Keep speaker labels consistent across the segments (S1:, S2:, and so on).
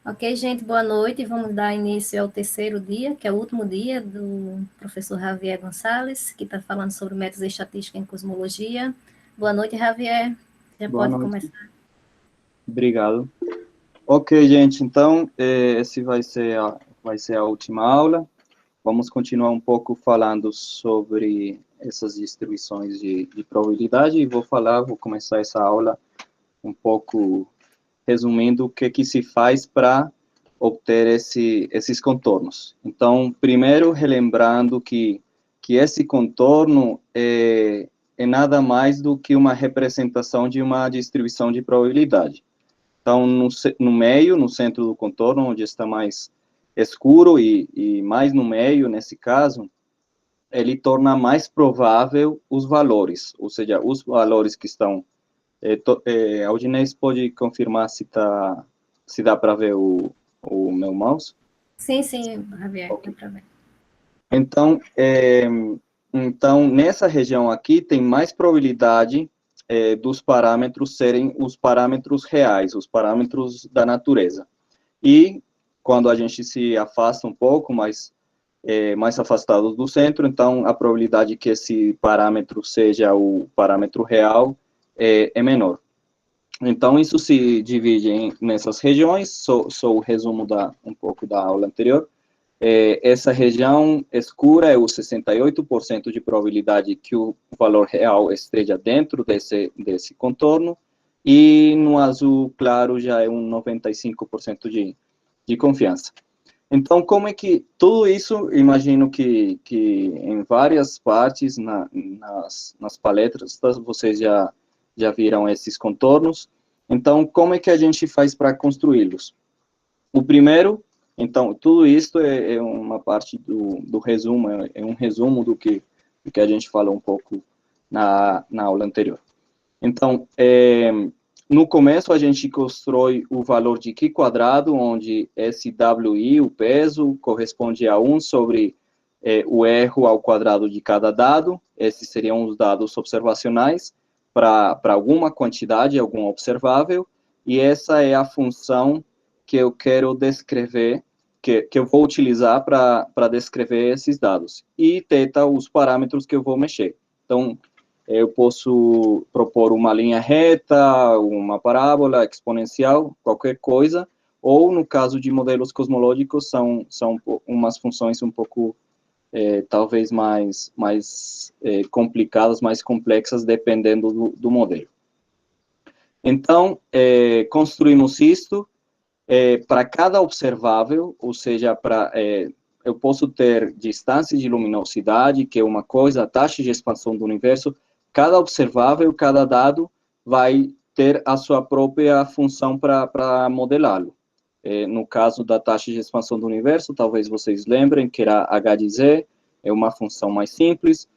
S1: Ok, gente, boa noite. Vamos dar início ao terceiro dia, que é o último dia do professor Javier Gonçalves, que está falando sobre métodos de estatística em cosmologia. Boa noite, Javier. Já
S2: Boa
S1: pode
S2: noite,
S1: começar.
S2: obrigado. Ok, gente, então, esse vai ser a última aula. Vamos continuar um pouco falando sobre essas distribuições de probabilidade e vou começar essa aula um pouco resumindo o que se faz para obter esses contornos. Então, primeiro, relembrando que esse contorno é nada mais do que uma representação de uma distribuição de probabilidade. Então, no meio, no centro do contorno, onde está mais escuro e mais no meio, nesse caso, ele torna mais provável os valores, ou seja, os valores que estão... a Aldinez pode confirmar se dá para ver o meu mouse?
S1: Sim, Javier, dá
S2: Ok.
S1: para ver.
S2: Então, nessa região aqui, tem mais probabilidade dos parâmetros serem os parâmetros reais, os parâmetros da natureza. E quando a gente se afasta um pouco, mais afastado do centro, então a probabilidade que esse parâmetro seja o parâmetro real é menor. Então, isso se divide nessas regiões, sou o resumo um pouco da aula anterior. Essa região escura é o 68% de probabilidade que o valor real esteja dentro desse contorno, e no azul claro já é um 95% de confiança. Então, como é que tudo isso, imagino que em várias partes, nas palestras, vocês já viram esses contornos. Então, como é que a gente faz para construí-los? O primeiro, então, tudo isso é uma parte do resumo, é um resumo do que a gente falou um pouco na aula anterior. Então, no começo, a gente constrói o valor de Q quadrado, onde SWI, o peso, corresponde a 1 sobre o erro ao quadrado de cada dado. Esses seriam os dados observacionais para alguma quantidade, algum observável, e essa é a função que eu quero descrever, que eu vou utilizar para descrever esses dados. E θ, os parâmetros que eu vou mexer. Então, eu posso propor uma linha reta, uma parábola, exponencial, qualquer coisa, ou, no caso de modelos cosmológicos, são umas funções um pouco, talvez, mais complicadas, mais complexas, dependendo do modelo. Então, construímos isto para cada observável, ou seja, eu posso ter distância de luminosidade, que é uma coisa, a taxa de expansão do universo. Cada observável, cada dado vai ter a sua própria função para modelá-lo. No caso da taxa de expansão do universo, talvez vocês lembrem que era h de z, é uma função mais simples.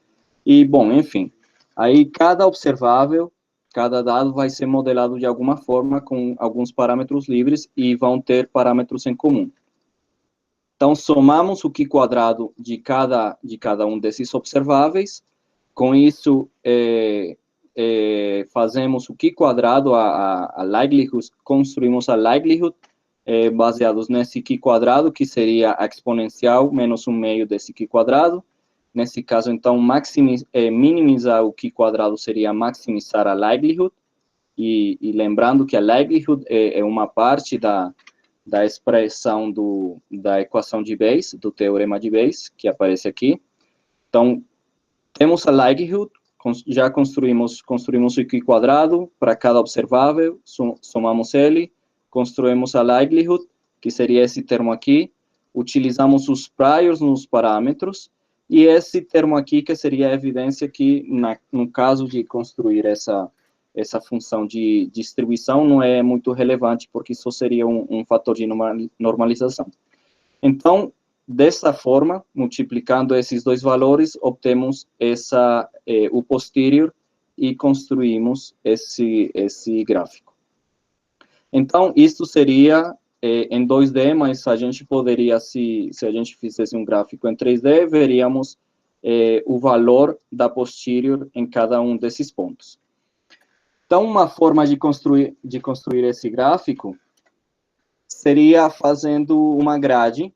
S2: E, bom, enfim, aí cada observável, cada dado vai ser modelado de alguma forma com alguns parâmetros livres e vão ter parâmetros em comum. Então, somamos o Q quadrado de cada um desses observáveis. Com isso, fazemos o Q quadrado, a likelihood, construímos a likelihood baseados nesse Q quadrado, que seria a exponencial menos 1/2 desse Q quadrado. Nesse caso, então, minimizar o Q quadrado seria maximizar a likelihood, e lembrando que a likelihood é uma parte da expressão da equação de Bayes, do teorema de Bayes, que aparece aqui. Então, temos a likelihood, já construímos o Q quadrado para cada observável, somamos ele, construímos a likelihood, que seria esse termo aqui, utilizamos os priors nos parâmetros, e esse termo aqui, que seria a evidência que, no caso de construir essa função de distribuição, não é muito relevante, porque isso seria um fator de normalização. Então, dessa forma, multiplicando esses dois valores, obtemos o posterior e construímos esse gráfico. Então, isso seria em 2D, mas a gente poderia, se a gente fizesse um gráfico em 3D, veríamos o valor da posterior em cada um desses pontos. Então, uma forma de construir esse gráfico seria fazendo uma grade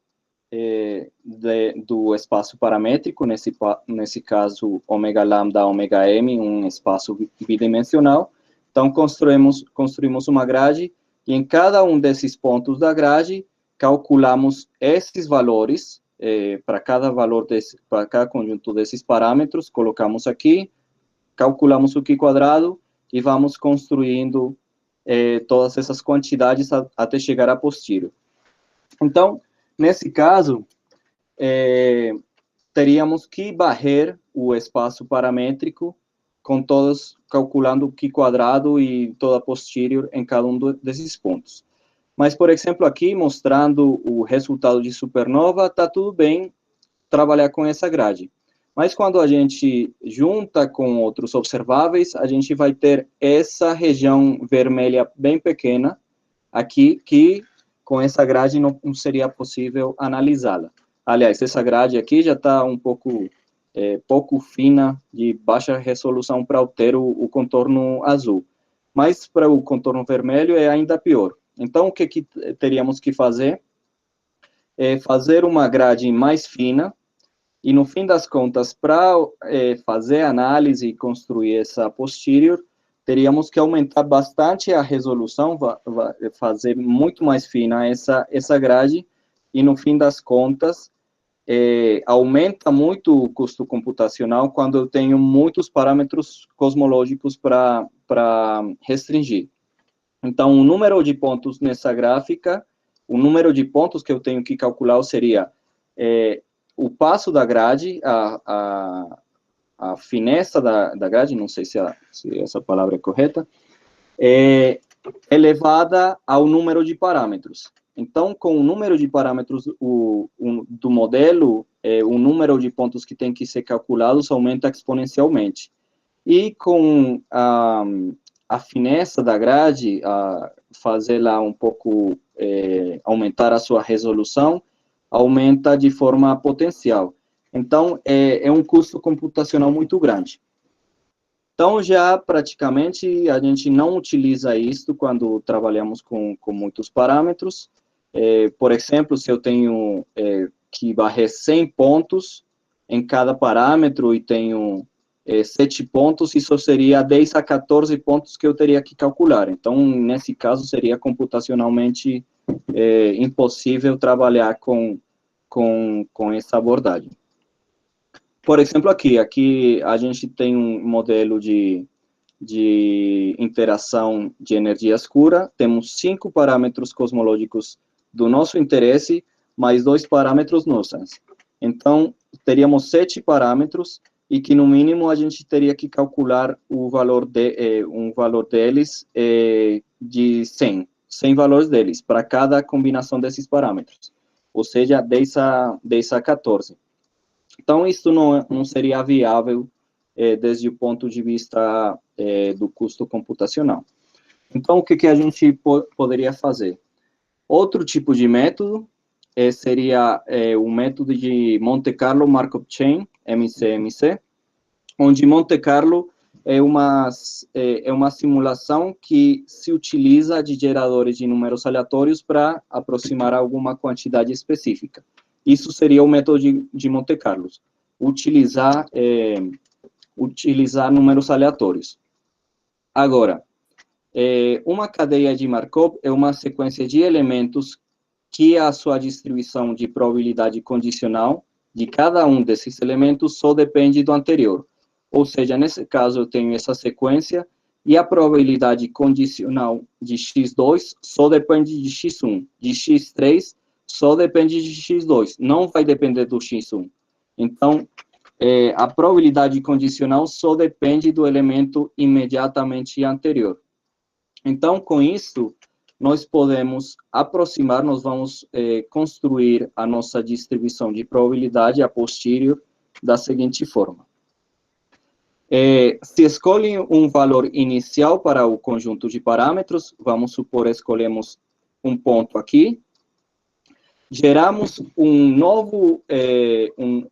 S2: do espaço paramétrico, nesse caso, ômega lambda, ômega m, um espaço bidimensional. Então, construímos uma grade, e em cada um desses pontos da grade, calculamos esses valores, para cada conjunto desses parâmetros, colocamos aqui, calculamos o Qi quadrado, e vamos construindo todas essas quantidades até chegar a posterior. Então, nesse caso, teríamos que varrer o espaço paramétrico com todos, calculando o Qi quadrado e toda a posterior em cada um desses pontos. Mas, por exemplo, aqui, mostrando o resultado de supernova, está tudo bem trabalhar com essa grade. Mas quando a gente junta com outros observáveis, a gente vai ter essa região vermelha bem pequena aqui, que com essa grade não seria possível analisá-la. Aliás, essa grade aqui já está um pouco fina, de baixa resolução para obter o contorno azul. Mas para o contorno vermelho é ainda pior. Então, o que teríamos que fazer? É fazer uma grade mais fina, e no fim das contas, para fazer a análise e construir essa posterior, teríamos que aumentar bastante a resolução, fazer muito mais fina essa grade, e no fim das contas, aumenta muito o custo computacional quando eu tenho muitos parâmetros cosmológicos para restringir. Então, o número de pontos nessa gráfica, o número de pontos que eu tenho que calcular seria o passo da grade, a fineza da grade, não sei se essa palavra é correta, elevada ao número de parâmetros. Então, com o número de parâmetros do modelo, o número de pontos que tem que ser calculados aumenta exponencialmente. E com a fineza da grade, fazê-la um pouco, aumentar a sua resolução, aumenta de forma potencial. Então, é um custo computacional muito grande. Então, já praticamente, a gente não utiliza isso quando trabalhamos com muitos parâmetros. Por exemplo, se eu tenho que varrer 100 pontos em cada parâmetro e tenho 7 pontos, isso seria 10 a 14 pontos que eu teria que calcular. Então, nesse caso, seria computacionalmente impossível trabalhar com essa abordagem. Por exemplo, aqui a gente tem um modelo de interação de energia escura, temos 5 parâmetros cosmológicos do nosso interesse, mais 2 parâmetros nonsense. Então, teríamos 7 parâmetros, e que, no mínimo, a gente teria que calcular um valor deles de 100 valores deles, para cada combinação desses parâmetros, ou seja, 10 a 14. Então, isso não seria viável desde o ponto de vista do custo computacional. Então, o que a gente poderia fazer? Outro tipo de método seria o método de Monte Carlo Markov Chain, MCMC, onde Monte Carlo é uma simulação que se utiliza de geradores de números aleatórios para aproximar alguma quantidade específica. Isso seria o método de Monte Carlo, utilizar números aleatórios. Agora, uma cadeia de Markov é uma sequência de elementos que a sua distribuição de probabilidade condicional de cada um desses elementos só depende do anterior. Ou seja, nesse caso, eu tenho essa sequência, e a probabilidade condicional de x2 só depende de x1, de x3 só depende de x2, não vai depender do x1. Então, a probabilidade condicional só depende do elemento imediatamente anterior. Então, com isso, nós podemos aproximar, nós vamos construir a nossa distribuição de probabilidade a posterior da seguinte forma. Se escolhe um valor inicial para o conjunto de parâmetros, vamos supor, escolhemos um ponto aqui, geramos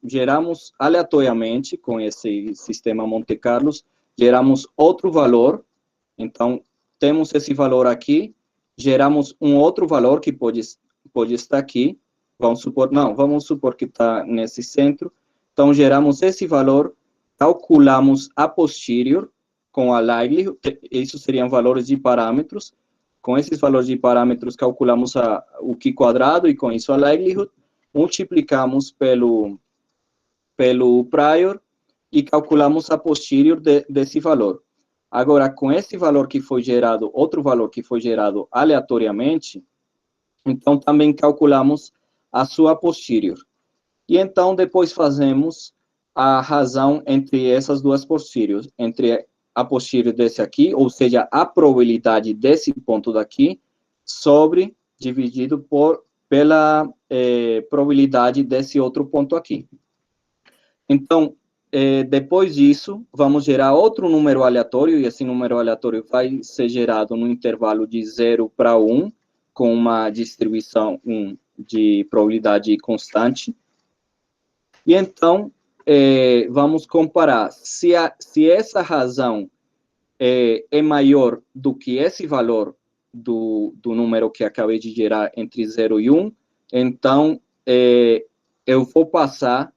S2: geramos aleatoriamente, com esse sistema Monte Carlo, geramos outro valor. Então, temos esse valor aqui, geramos um outro valor que pode estar aqui, vamos supor que está nesse centro, então geramos esse valor, calculamos a posterior com a likelihood, isso seriam valores de parâmetros, com esses valores de parâmetros calculamos o Q quadrado e com isso a likelihood, multiplicamos pelo prior e calculamos a posterior desse valor. Agora, com esse valor que foi gerado, outro valor que foi gerado aleatoriamente, então também calculamos a sua posterior. E então depois fazemos a razão entre essas duas posteriores, entre a posterior desse aqui, ou seja, a probabilidade desse ponto daqui, dividido pela probabilidade desse outro ponto aqui. Então, depois disso, vamos gerar outro número aleatório, e esse número aleatório vai ser gerado no intervalo de 0 para 1, com uma distribuição de probabilidade constante. E então, vamos comparar se essa razão é maior do que esse valor do número que acabei de gerar entre 0 e 1, então eu vou passar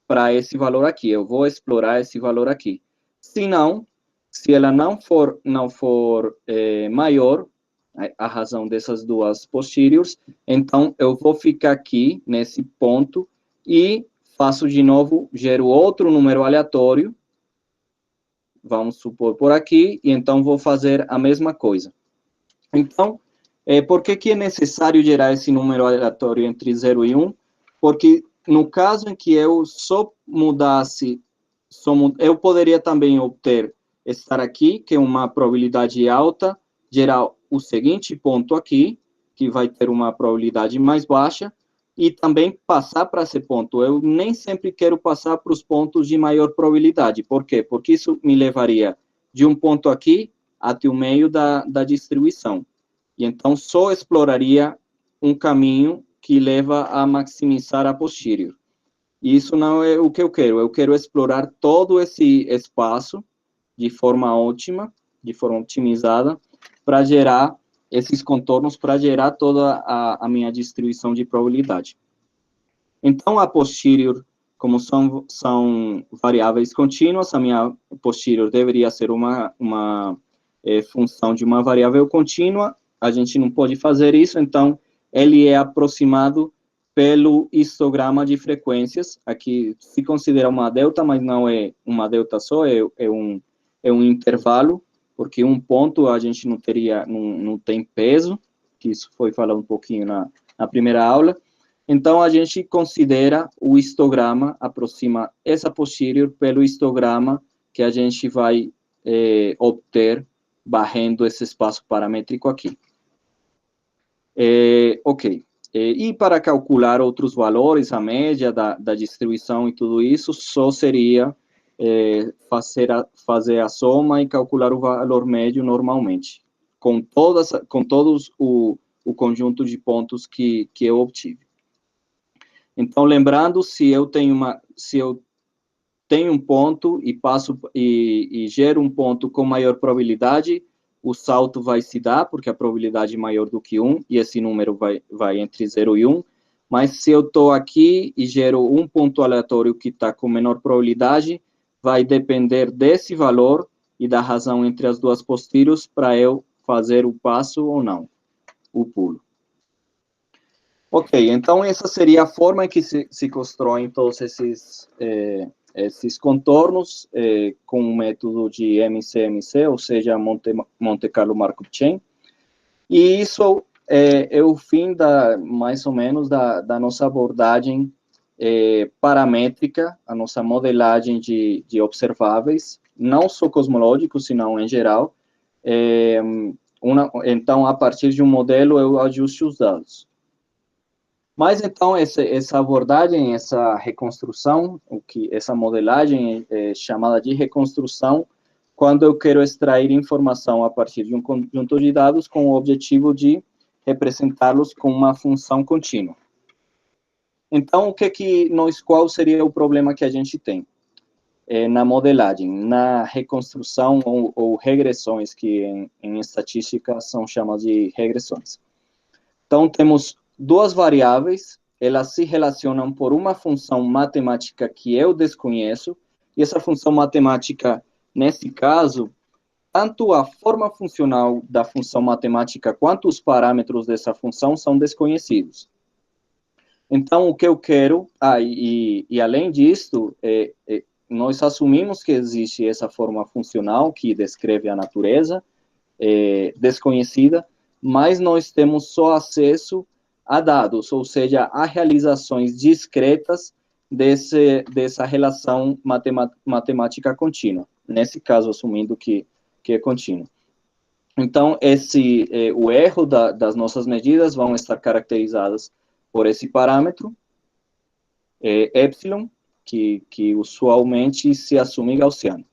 S2: para esse valor aqui, eu vou explorar esse valor aqui. Se não, se ela não for maior, a razão dessas duas posteriors, então eu vou ficar aqui nesse ponto e faço de novo, gero outro número aleatório, vamos supor por aqui, e então vou fazer a mesma coisa. Então, por que é necessário gerar esse número aleatório entre 0 e 1? Porque no caso em que eu só mudasse, eu poderia também estar aqui, que é uma probabilidade alta, gerar o seguinte ponto aqui, que vai ter uma probabilidade mais baixa, e também passar para esse ponto. Eu nem sempre quero passar para os pontos de maior probabilidade. Por quê? Porque isso me levaria de um ponto aqui até o meio da distribuição. E então só exploraria um caminho que leva a maximizar a posterior. E isso não é o que eu quero explorar todo esse espaço de forma ótima, de forma otimizada, para gerar esses contornos, para gerar toda a minha distribuição de probabilidade. Então, a posterior, como são variáveis contínuas, a minha posterior deveria ser uma função de uma variável contínua, a gente não pode fazer isso, então, ele é aproximado pelo histograma de frequências, aqui se considera uma delta, mas não é uma delta só, é um intervalo, porque um ponto a gente não tem peso, que isso foi falado um pouquinho na primeira aula, então a gente considera o histograma, aproxima essa posterior pelo histograma que a gente vai obter varrendo esse espaço paramétrico aqui. Ok. E para calcular outros valores, a média da distribuição e tudo isso, só seria fazer a soma e calcular o valor médio normalmente, com todos o conjunto de pontos que eu obtive. Então, lembrando, se eu tenho um ponto e gero um ponto com maior probabilidade, o salto vai se dar, porque a probabilidade é maior do que 1, e esse número vai entre 0 e 1, mas se eu estou aqui e gero um ponto aleatório que está com menor probabilidade, vai depender desse valor e da razão entre as duas posteriores para eu fazer o passo ou não, o pulo. Ok, então essa seria a forma em que se constroem todos esses contornos com o método de MCMC, ou seja, Monte Carlo Markov Chain. E isso é o fim mais ou menos da nossa abordagem paramétrica, a nossa modelagem de observáveis, não só cosmológicos, senão em geral. Então, a partir de um modelo, eu ajusto os dados. Mas, então, essa abordagem, essa reconstrução, essa modelagem é chamada de reconstrução, quando eu quero extrair informação a partir de um conjunto de dados com o objetivo de representá-los com uma função contínua. Então, qual seria o problema que a gente tem? na modelagem, na reconstrução ou regressões, que em estatística são chamadas de regressões. Então, temos duas variáveis, elas se relacionam por uma função matemática que eu desconheço, e essa função matemática, nesse caso, tanto a forma funcional da função matemática quanto os parâmetros dessa função são desconhecidos. Então, o que eu quero, e além disso, nós assumimos que existe essa forma funcional que descreve a natureza desconhecida, mas nós temos só acesso a dados, ou seja, a realizações discretas dessa relação matemática contínua, nesse caso, assumindo que é contínuo. Então, o erro das nossas medidas vão estar caracterizadas por esse parâmetro, epsilon, que usualmente se assume gaussiano.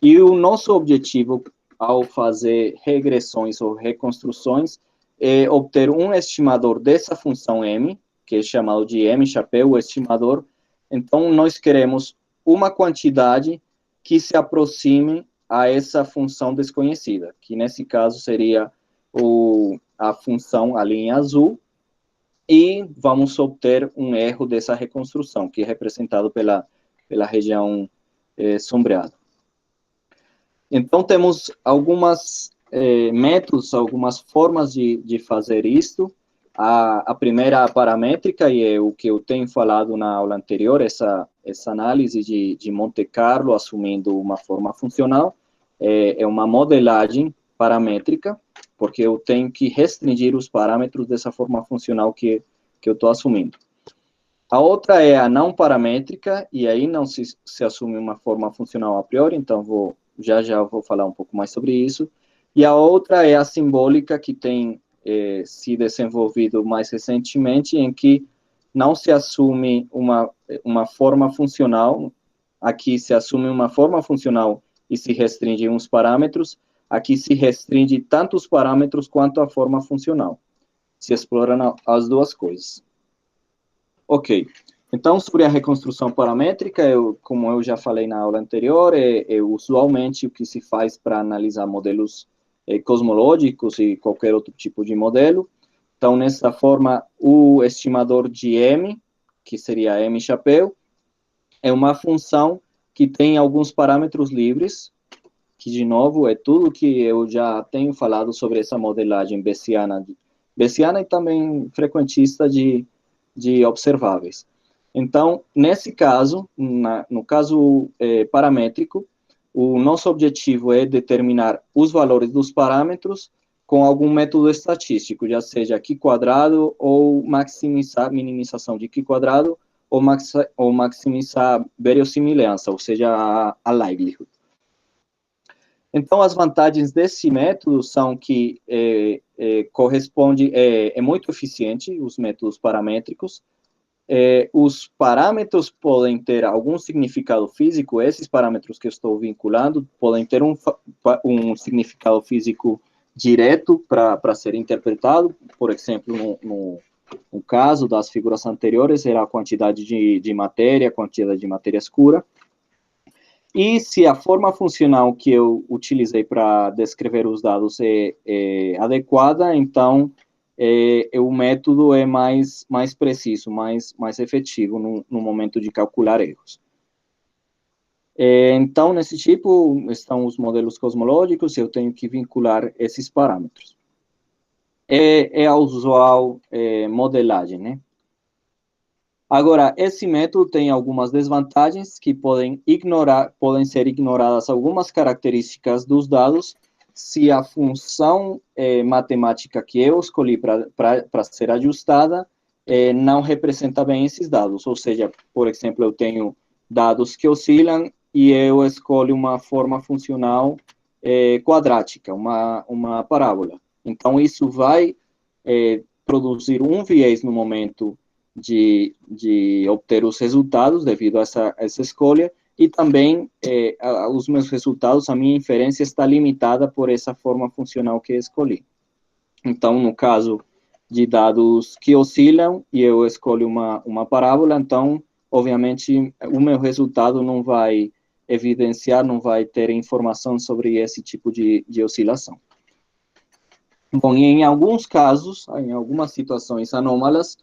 S2: E o nosso objetivo, ao fazer regressões ou reconstruções, é obter um estimador dessa função m, que é chamado de m-chapéu, o estimador. Então, nós queremos uma quantidade que se aproxime a essa função desconhecida, que nesse caso seria a função, a linha azul, e vamos obter um erro dessa reconstrução, que é representado pela região sombreada. Então, temos algumas métodos, algumas formas de fazer isto. A primeira, a paramétrica, e é o que eu tenho falado na aula anterior, essa análise de Monte Carlo, assumindo uma forma funcional, é uma modelagem paramétrica, porque eu tenho que restringir os parâmetros dessa forma funcional que eu estou assumindo. A outra é a não paramétrica, e aí não se assume uma forma funcional a priori, então já vou falar um pouco mais sobre isso. E a outra é a simbólica, que tem se desenvolvido mais recentemente, em que não se assume uma forma funcional, aqui se assume uma forma funcional e se restringe uns parâmetros, aqui se restringe tanto os parâmetros quanto a forma funcional. Se exploram as duas coisas. Ok. Então, sobre a reconstrução paramétrica, como eu já falei na aula anterior, usualmente o que se faz para analisar modelos cosmológicos e qualquer outro tipo de modelo. Então, nessa forma, o estimador de M, que seria M-chapéu, é uma função que tem alguns parâmetros livres, que, de novo, é tudo que eu já tenho falado sobre essa modelagem bayesiana e também frequentista de observáveis. Então, nesse caso, no caso paramétrico, o nosso objetivo é determinar os valores dos parâmetros com algum método estatístico, já seja Q² ou minimização de Q² ou maximizar verossimilhança, ou seja, a likelihood. Então, as vantagens desse método são que é muito eficiente, os métodos paramétricos. Os parâmetros podem ter algum significado físico, esses parâmetros que eu estou vinculando podem ter um significado físico direto para ser interpretado. Por exemplo, no caso das figuras anteriores, era a quantidade de matéria, a quantidade de matéria escura. E se a forma funcional que eu utilizei para descrever os dados é adequada, então o método é mais preciso, mais efetivo no momento de calcular erros. Então, nesse tipo, estão os modelos cosmológicos, eu tenho que vincular esses parâmetros. É a usual modelagem, né? Agora, esse método tem algumas desvantagens que podem ser ignoradas algumas características dos dados se a função matemática que eu escolhi para ser ajustada não representa bem esses dados. Ou seja, por exemplo, eu tenho dados que oscilam e eu escolho uma forma funcional quadrática, uma parábola. Então, isso vai produzir um viés no momento de obter os resultados devido a essa escolha, e também os meus resultados, a minha inferência está limitada por essa forma funcional que eu escolhi. Então, no caso de dados que oscilam e eu escolho uma parábola, então, obviamente, o meu resultado não vai evidenciar, não vai ter informação sobre esse tipo de oscilação. Bom, e em alguns casos, em algumas situações anômalas,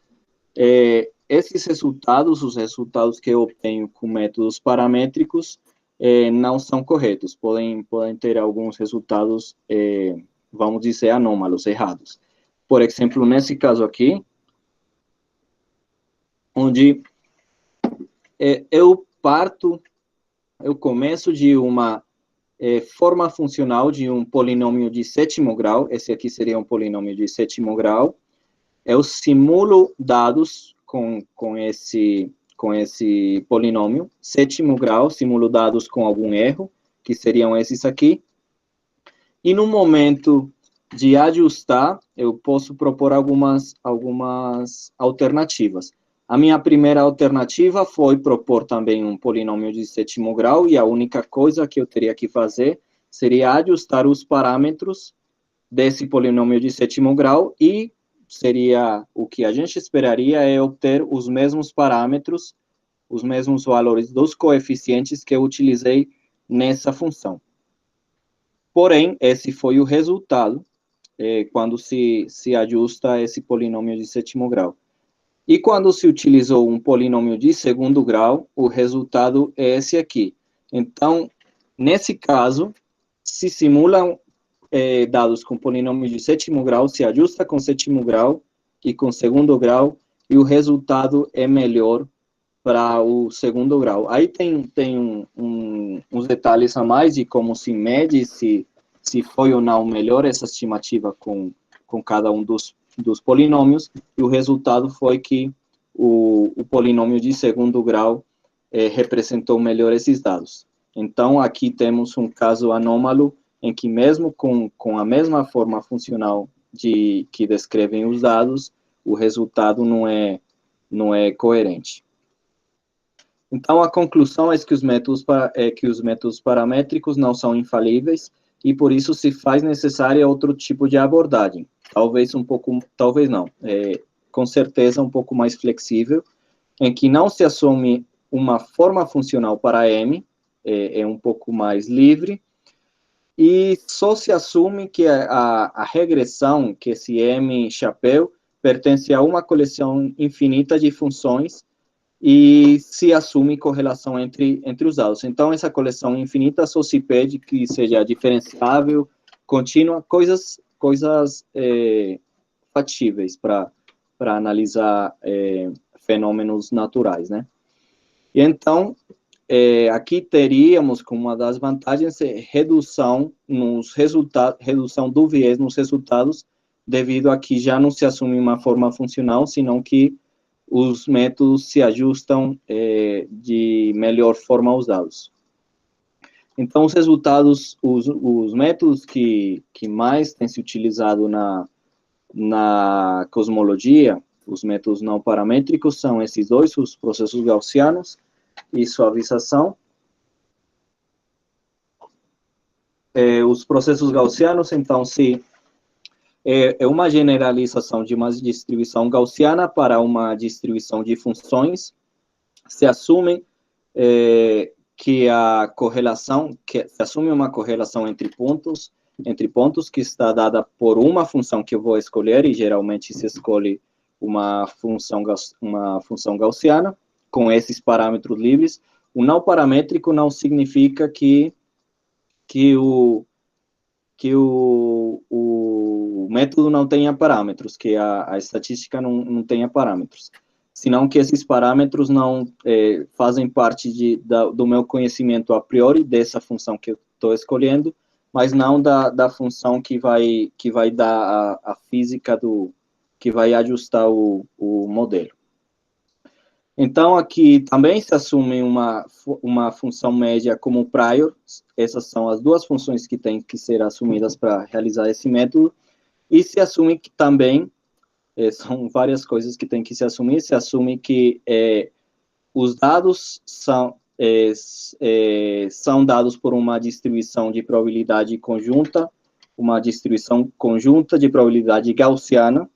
S2: esses resultados, os resultados que eu obtenho com métodos paramétricos, não são corretos, podem ter alguns resultados, vamos dizer, anômalos, errados. Por exemplo, nesse caso aqui, onde eu começo de uma forma funcional de um polinômio de sétimo grau, esse aqui seria um polinômio de sétimo grau, eu simulo dados com esse polinômio, sétimo grau, simulo dados com algum erro, que seriam esses aqui, e no momento de ajustar, eu posso propor algumas alternativas. A minha primeira alternativa foi propor também um polinômio de sétimo grau, e a única coisa que eu teria que fazer seria ajustar os parâmetros desse polinômio de sétimo grau, e seria o que a gente esperaria é obter os mesmos parâmetros, os mesmos valores dos coeficientes que eu utilizei nessa função. Porém, esse foi o resultado quando se ajusta esse polinômio de sétimo grau. E quando se utilizou um polinômio de segundo grau, o resultado é esse aqui. Então, nesse caso, se simulam dados com polinômio de sétimo grau, se ajusta com sétimo grau e com segundo grau, e o resultado é melhor para o segundo grau. Aí tem uns detalhes a mais de como se mede, se foi ou não melhor essa estimativa com cada um dos polinômios, e o resultado foi que o polinômio de segundo grau representou melhor esses dados. Então, aqui temos um caso anômalo, em que mesmo com a mesma forma funcional que descrevem os dados, o resultado não é coerente. Então, a conclusão é que os métodos paramétricos não são infalíveis, e por isso se faz necessária outro tipo de abordagem. Talvez não, com certeza um pouco mais flexível, em que não se assume uma forma funcional para M, é um pouco mais livre, e só se assume que a regressão, que esse M chapéu, pertence a uma coleção infinita de funções, e se assume correlação entre os dados. Então, essa coleção infinita só se pede que seja diferenciável, contínua, coisas factíveis para analisar fenômenos naturais, né? E então, aqui teríamos como uma das vantagens redução do viés nos resultados, devido a que já não se assume uma forma funcional, senão que os métodos se ajustam de melhor forma aos dados. Então, os resultados, os métodos que mais têm se utilizado na cosmologia, os métodos não paramétricos, são esses dois, os processos gaussianos e suavização. Os processos gaussianos, então, é uma generalização de uma distribuição gaussiana para uma distribuição de funções. Se assume que se assume uma correlação entre pontos que está dada por uma função que eu vou escolher, e geralmente se escolhe uma função gaussiana, com esses parâmetros livres. O não paramétrico não significa que o método não tenha parâmetros, que a estatística não tenha parâmetros, senão que esses parâmetros não fazem parte do meu conhecimento a priori, dessa função que eu estou escolhendo, mas não da função que vai dar a física que vai ajustar o modelo. Então, aqui também se assume uma função média como prior. Essas são as duas funções que têm que ser assumidas para realizar esse método. E se assume que também, são várias coisas que tem que se assumir, se assume que os dados são dados por uma distribuição de probabilidade conjunta, uma distribuição conjunta de probabilidade gaussiana.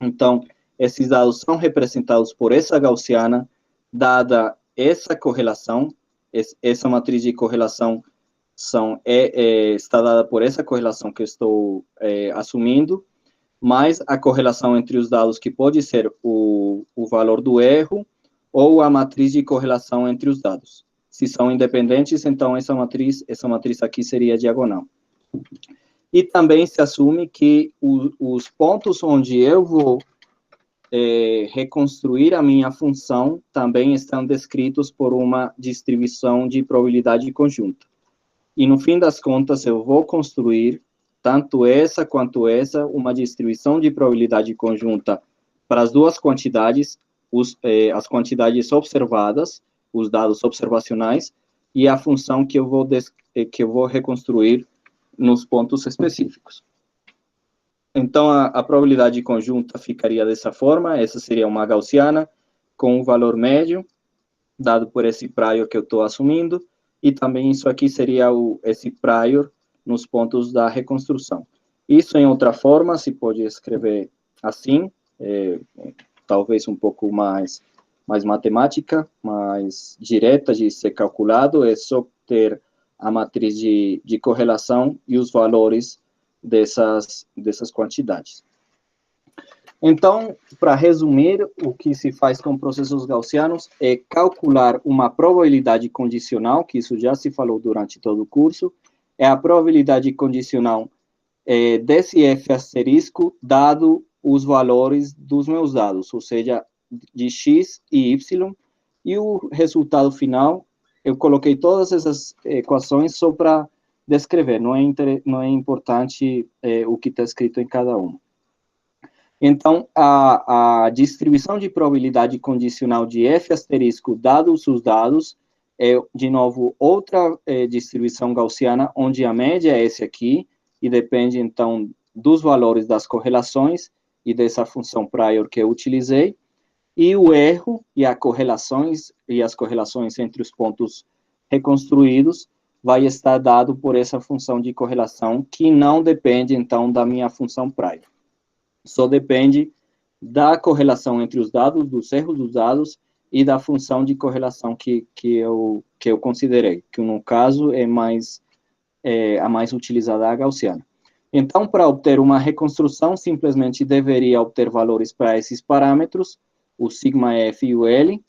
S2: Então, esses dados são representados por essa gaussiana, dada essa correlação, essa matriz de correlação está dada por essa correlação que eu estou assumindo, mais a correlação entre os dados, que pode ser o valor do erro, ou a matriz de correlação entre os dados. Se são independentes, então essa matriz aqui seria diagonal. E também se assume que os pontos onde eu vou reconstruir a minha função também estão descritos por uma distribuição de probabilidade conjunta. E, no fim das contas, eu vou construir, tanto essa quanto essa, uma distribuição de probabilidade conjunta para as duas quantidades, as quantidades observadas, os dados observacionais, e a função que eu vou reconstruir nos pontos específicos. Então, a probabilidade conjunta ficaria dessa forma. Essa seria uma gaussiana com o valor médio, dado por esse prior que eu estou assumindo, e também isso aqui seria esse prior nos pontos da reconstrução. Isso, em outra forma, se pode escrever assim, talvez um pouco mais matemática, mais direta de ser calculado, é só ter a matriz de correlação e os valores dessas quantidades. Então, para resumir, o que se faz com processos gaussianos é calcular uma probabilidade condicional, que isso já se falou durante todo o curso, é a probabilidade condicional desse f asterisco, dado os valores dos meus dados, ou seja, de x e y, e o resultado final, eu coloquei todas essas equações só para descrever, não é importante o que está escrito em cada uma. Então, a distribuição de probabilidade condicional de f asterisco, dados os dados, é, de novo, outra distribuição gaussiana, onde a média é esse aqui, e depende, então, dos valores das correlações e dessa função prior que eu utilizei, e o erro e as correlações entre os pontos reconstruídos vai estar dado por essa função de correlação, que não depende, então, da minha função prior. Só depende da correlação entre os dados, dos erros dos dados, e da função de correlação que eu considerei, que no caso é a mais utilizada, a gaussiana. Então, para obter uma reconstrução, simplesmente deveria obter valores para esses parâmetros, o sigma f e o L,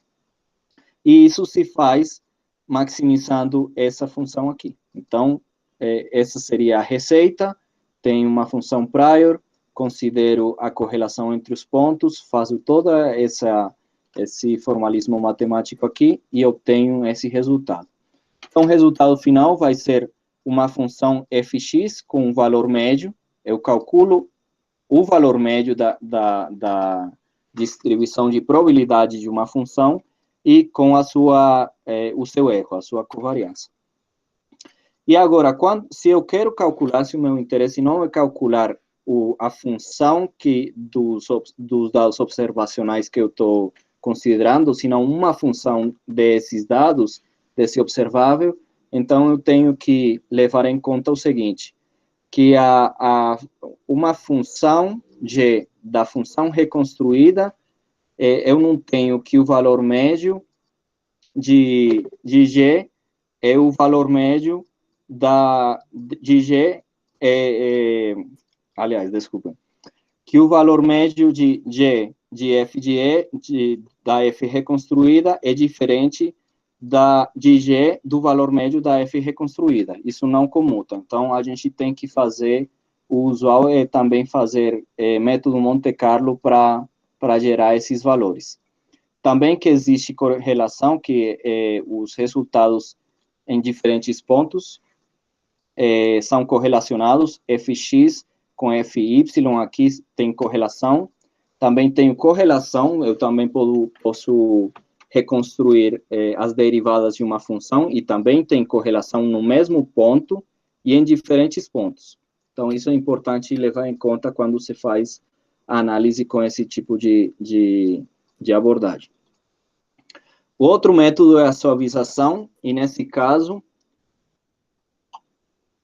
S2: e isso se faz maximizando essa função aqui. Então, essa seria a receita, tem uma função prior, considero a correlação entre os pontos, faço todo esse formalismo matemático aqui e obtenho esse resultado. Então, o resultado final vai ser uma função fx com um valor médio, eu calculo o valor médio da distribuição de probabilidade de uma função e com o seu erro, a sua covariância. E agora, se eu quero calcular, se o meu interesse não é calcular a função dos dados observacionais que eu estou considerando, senão uma função desses dados, desse observável, então eu tenho que levar em conta o seguinte, que uma função g da função reconstruída, eu não tenho que o valor médio de g é o valor médio de g, aliás, desculpa, que o valor médio de g de f de e, da f reconstruída é diferente de g do valor médio da f reconstruída. Isso não comuta. Então, a gente tem que fazer, o usual é também fazer método Monte Carlo para gerar esses valores. Também que existe correlação, que os resultados em diferentes pontos são correlacionados, fx com fy, aqui tem correlação. Também tenho correlação, eu também posso reconstruir as derivadas de uma função, e também tem correlação no mesmo ponto e em diferentes pontos. Então, isso é importante levar em conta quando se faz a análise com esse tipo de abordagem. O outro método é a suavização, e nesse caso,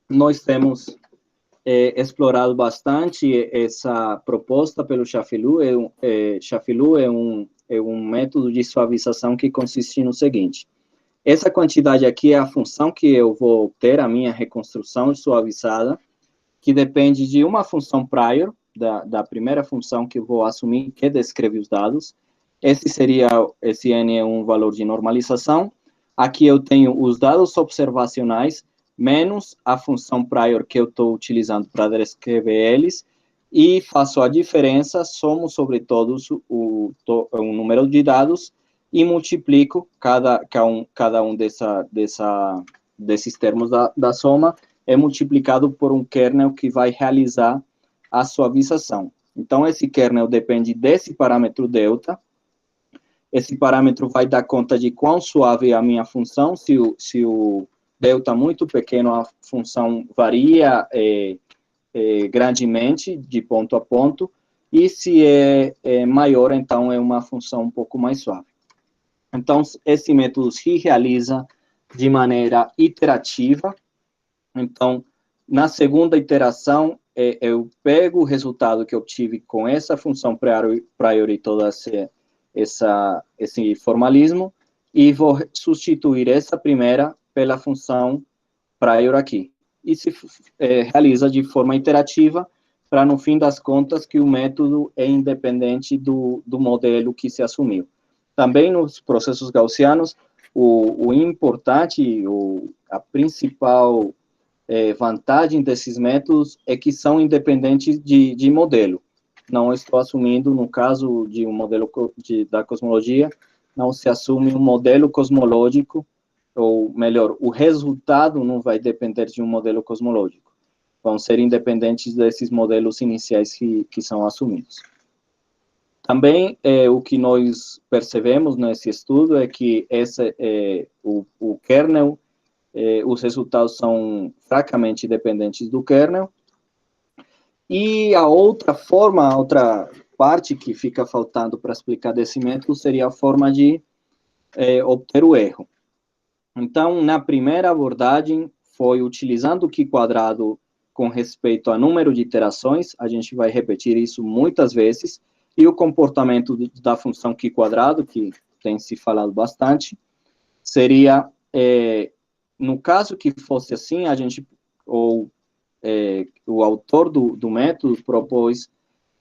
S2: nós temos explorado bastante essa proposta pelo Chaffelu. Chaffelu é um método de suavização que consiste no seguinte, Essa quantidade aqui é a função que eu vou obter, a minha reconstrução suavizada, que depende de uma função prior, da primeira função que eu vou assumir, que descreve os dados. Esse n é um valor de normalização. Aqui eu tenho os dados observacionais, menos a função prior que eu estou utilizando para descrever eles, e faço a diferença, somo sobre todos o número de dados, e multiplico cada um desses termos da soma, é multiplicado por um kernel que vai realizar a suavização. Então, esse kernel depende desse parâmetro delta. Esse parâmetro vai dar conta de quão suave é a minha função. Se o delta é muito pequeno, a função varia grandemente, de ponto a ponto. E se é maior, então é uma função um pouco mais suave. Então, esse método se realiza de maneira iterativa. Então, na segunda iteração, eu pego o resultado que eu obtive com essa função prior e todo esse formalismo, e vou substituir essa primeira pela função prior aqui. E se realiza de forma iterativa, para, no fim das contas, que o método é independente do modelo que se assumiu. Também nos processos gaussianos, o importante, a principal vantagem desses métodos é que são independentes de modelo. Não estou assumindo, no caso de um modelo da cosmologia, não se assume um modelo cosmológico, ou melhor, o resultado não vai depender de um modelo cosmológico. Vão ser independentes desses modelos iniciais que são assumidos. Também, o que nós percebemos nesse estudo é que o kernel, os resultados são fracamente dependentes do kernel. E a outra parte que fica faltando para explicar desse método seria a forma de obter o erro. Então, na primeira abordagem, foi utilizando o Q² com respeito a número de iterações, a gente vai repetir isso muitas vezes, e o comportamento da função Q², que tem se falado bastante, seria, no caso que fosse assim, o autor do método propôs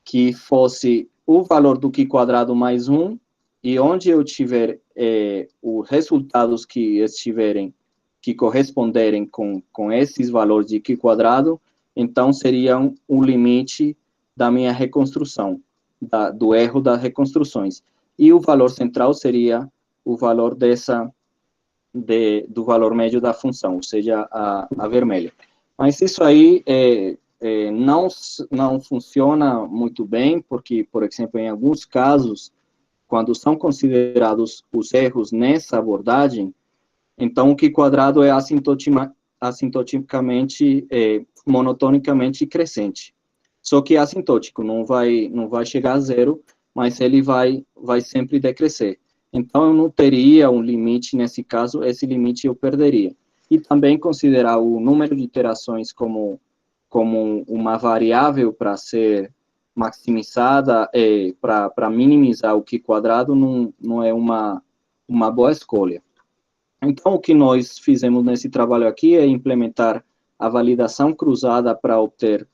S2: que fosse o valor do Q² mais 1, e onde eu tiver os resultados que corresponderem com esses valores de Q², então seriam o limite da minha reconstrução, do erro das reconstruções. E o valor central seria o valor do valor médio da função, ou seja, a vermelha. Mas isso aí não funciona muito bem, porque, por exemplo, em alguns casos, quando são considerados os erros nessa abordagem, então o Q² é assintoticamente, monotonicamente crescente. Só que é assintótico, não vai chegar a zero, mas ele vai sempre decrescer. Então, eu não teria um limite nesse caso, esse limite eu perderia. E também considerar o número de iterações como uma variável para ser maximizada, para minimizar o Q² não é uma boa escolha. Então, o que nós fizemos nesse trabalho aqui é implementar a validação cruzada para obter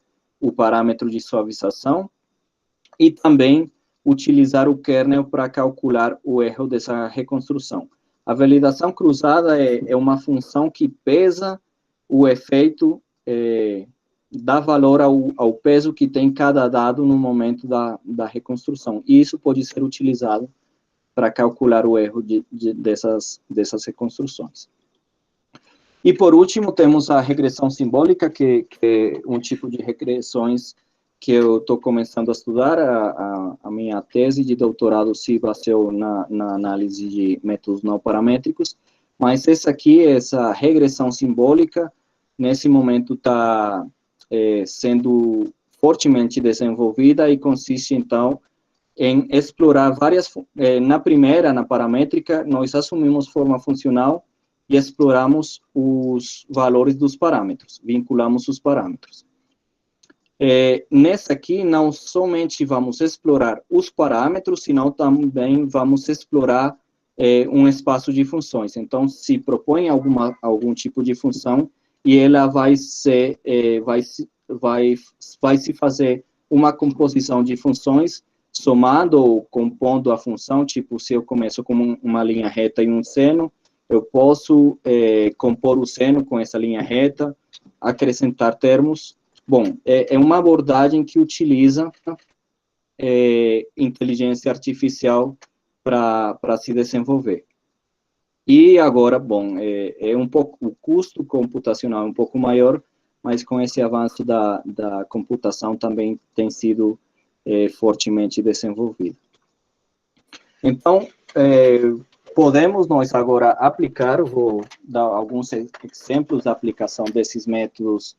S2: o parâmetro de suavização e também utilizar o kernel para calcular o erro dessa reconstrução. A validação cruzada é uma função que pesa o efeito, dá valor ao peso que tem cada dado no momento da reconstrução. E isso pode ser utilizado para calcular o erro dessas reconstruções. E, por último, temos a regressão simbólica, que é um tipo de regressões que eu estou começando a estudar. A minha tese de doutorado se baseou na análise de métodos não paramétricos, mas essa regressão simbólica, nesse momento está sendo fortemente desenvolvida e consiste, então, em explorar várias... na primeira, na paramétrica, nós assumimos forma funcional e exploramos os valores dos parâmetros, vinculamos os parâmetros. Nessa aqui, não somente vamos explorar os parâmetros, senão também vamos explorar um espaço de funções. Então, se propõe algum tipo de função e ela vai se fazer uma composição de funções somando ou compondo a função, tipo, se eu começo com uma linha reta e um seno, eu posso compor o seno com essa linha reta, acrescentar termos. Bom, é uma abordagem que utiliza inteligência artificial para se desenvolver. E agora, bom, o custo computacional é um pouco maior, mas com esse avanço da computação também tem sido fortemente desenvolvido. Então, podemos nós agora aplicar, vou dar alguns exemplos da aplicação desses métodos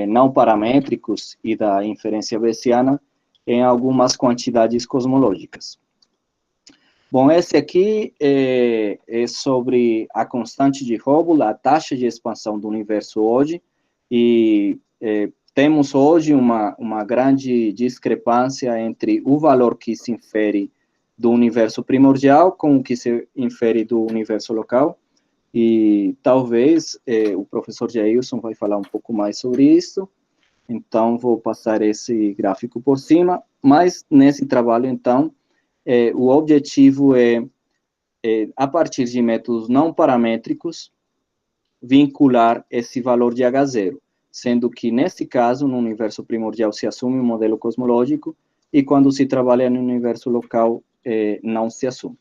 S2: não paramétricos e da inferência bayesiana em algumas quantidades cosmológicas. Bom, esse aqui é sobre a constante de Hubble, a taxa de expansão do universo hoje, e temos hoje uma grande discrepância entre o valor que se infere do universo primordial com o que se infere do universo local, e talvez o professor Jailson vai falar um pouco mais sobre isso, então vou passar esse gráfico por cima, mas nesse trabalho, então, o objetivo a partir de métodos não paramétricos, vincular esse valor de H0, sendo que, nesse caso, no universo primordial se assume um modelo cosmológico, e quando se trabalha no universo local, não se assume.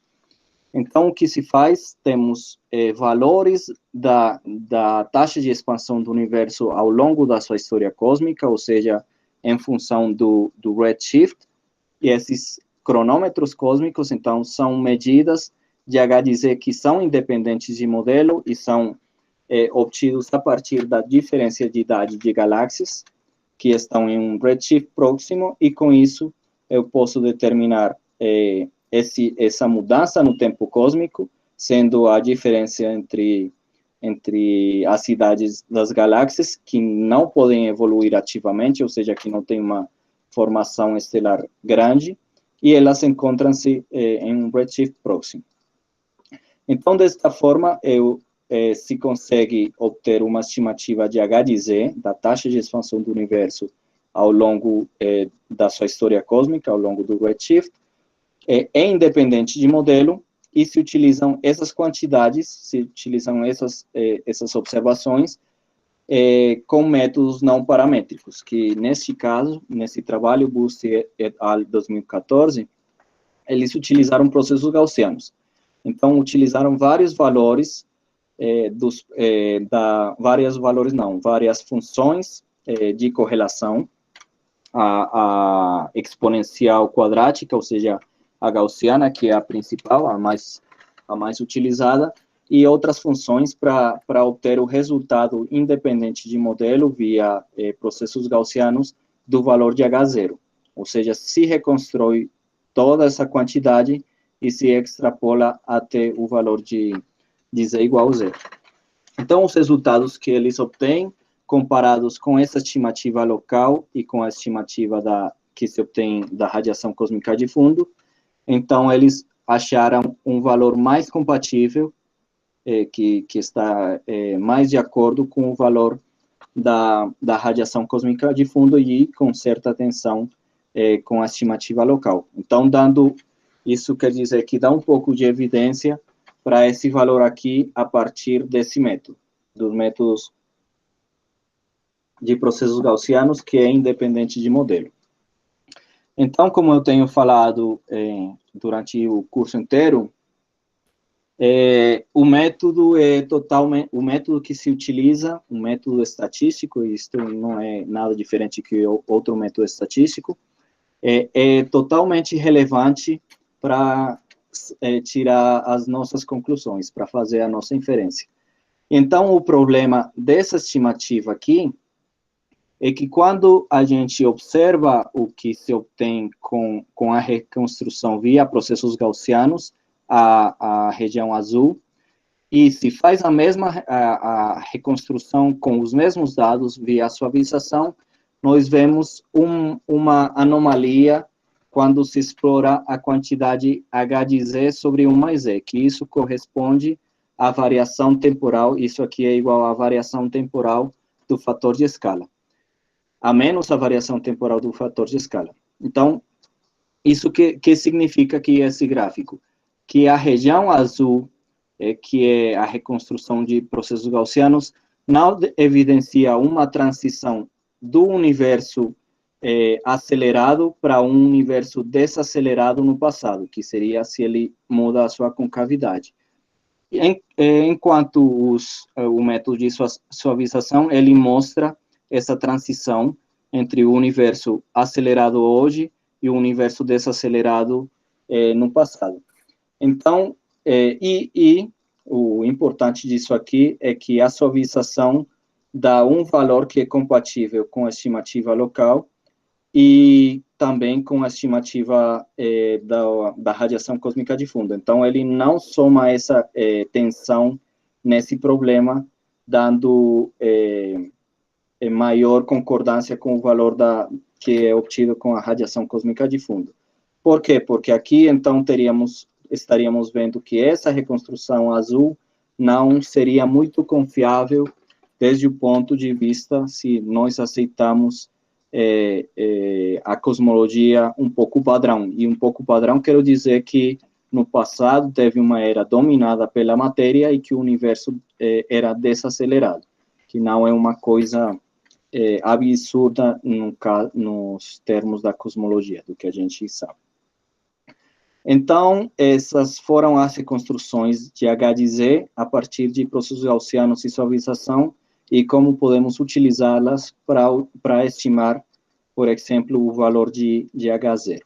S2: Então, o que se faz? Temos valores da taxa de expansão do universo ao longo da sua história cósmica, ou seja, em função do redshift, e esses cronômetros cósmicos, então, são medidas de H de Z que são independentes de modelo e são obtidos a partir da diferença de idade de galáxias que estão em um redshift próximo, e com isso eu posso determinar essa mudança no tempo cósmico, sendo a diferença entre as idades das galáxias que não podem evoluir ativamente, ou seja, que não tem uma formação estelar grande, e elas encontram-se em um redshift próximo. Então, desta forma, se consegue obter uma estimativa de H de Z, da taxa de expansão do universo ao longo da sua história cósmica, ao longo do redshift, é independente de modelo, e se utilizam essas quantidades, se utilizam essas observações com métodos não paramétricos, que neste caso, nesse trabalho, Boost et al. 2014, eles utilizaram processos gaussianos. Então, utilizaram vários valores, várias funções de correlação, a exponencial quadrática, ou seja, a gaussiana, que é a principal, a mais utilizada, e outras funções para obter o resultado independente de modelo via processos gaussianos do valor de H0. Ou seja, se reconstrói toda essa quantidade e se extrapola até o valor de Z igual a zero. Então, os resultados que eles obtêm, comparados com essa estimativa local e com a estimativa que se obtém da radiação cósmica de fundo, então eles acharam um valor mais compatível, que está mais de acordo com o valor da radiação cósmica de fundo e com certa atenção com a estimativa local. Então, isso quer dizer que dá um pouco de evidência para esse valor aqui a partir desse método, dos métodos de processos gaussianos, que é independente de modelo. Então, como eu tenho falado durante o curso inteiro, o método o método que se utiliza, um método estatístico, e isto não é nada diferente que outro método estatístico, é totalmente relevante para tirar as nossas conclusões, para fazer a nossa inferência. Então, o problema dessa estimativa aqui é que quando a gente observa o que se obtém com a reconstrução via processos gaussianos, a região azul, e se faz a reconstrução com os mesmos dados via suavização, nós vemos uma anomalia quando se explora a quantidade h de z sobre 1 mais e, que isso corresponde à variação temporal, isso aqui é igual à variação temporal do fator de escala, a menos a variação temporal do fator de escala. Então, isso que significa que esse gráfico? Que a região azul, que é a reconstrução de processos gaussianos, não evidencia uma transição do universo acelerado para um universo desacelerado no passado, que seria se ele muda a sua concavidade. Enquanto o método de suavização, ele mostra essa transição entre o universo acelerado hoje e o universo desacelerado no passado. Então, o importante disso aqui é que a suavização dá um valor que é compatível com a estimativa local e também com a estimativa da radiação cósmica de fundo. Então, ele não soma essa tensão nesse problema, dando maior concordância com o valor que é obtido com a radiação cósmica de fundo. Por quê? Porque aqui, então, estaríamos vendo que essa reconstrução azul não seria muito confiável desde o ponto de vista se nós aceitamos a cosmologia um pouco padrão. E um pouco padrão, quero dizer que no passado teve uma era dominada pela matéria e que o universo era desacelerado, que não é uma coisa absurda nos termos da cosmologia, do que a gente sabe. Então, essas foram as reconstruções de H de Z a partir de processos gaussianos e suavização e como podemos utilizá-las para estimar, por exemplo, o valor de H0.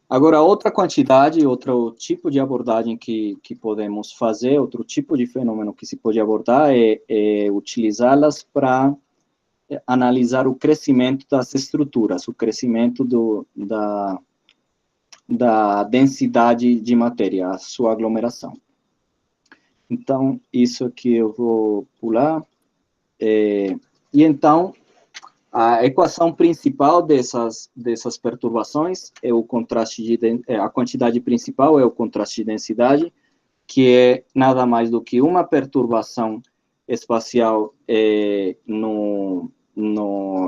S2: Agora, outra quantidade, outro tipo de abordagem que podemos fazer, outro tipo de fenômeno que se pode abordar é utilizá-las para analisar o crescimento das estruturas, o crescimento da densidade de matéria, a sua aglomeração. Então, isso aqui eu vou pular. E então, a equação principal dessas perturbações é o contraste a quantidade principal é o contraste de densidade, que é nada mais do que uma perturbação espacial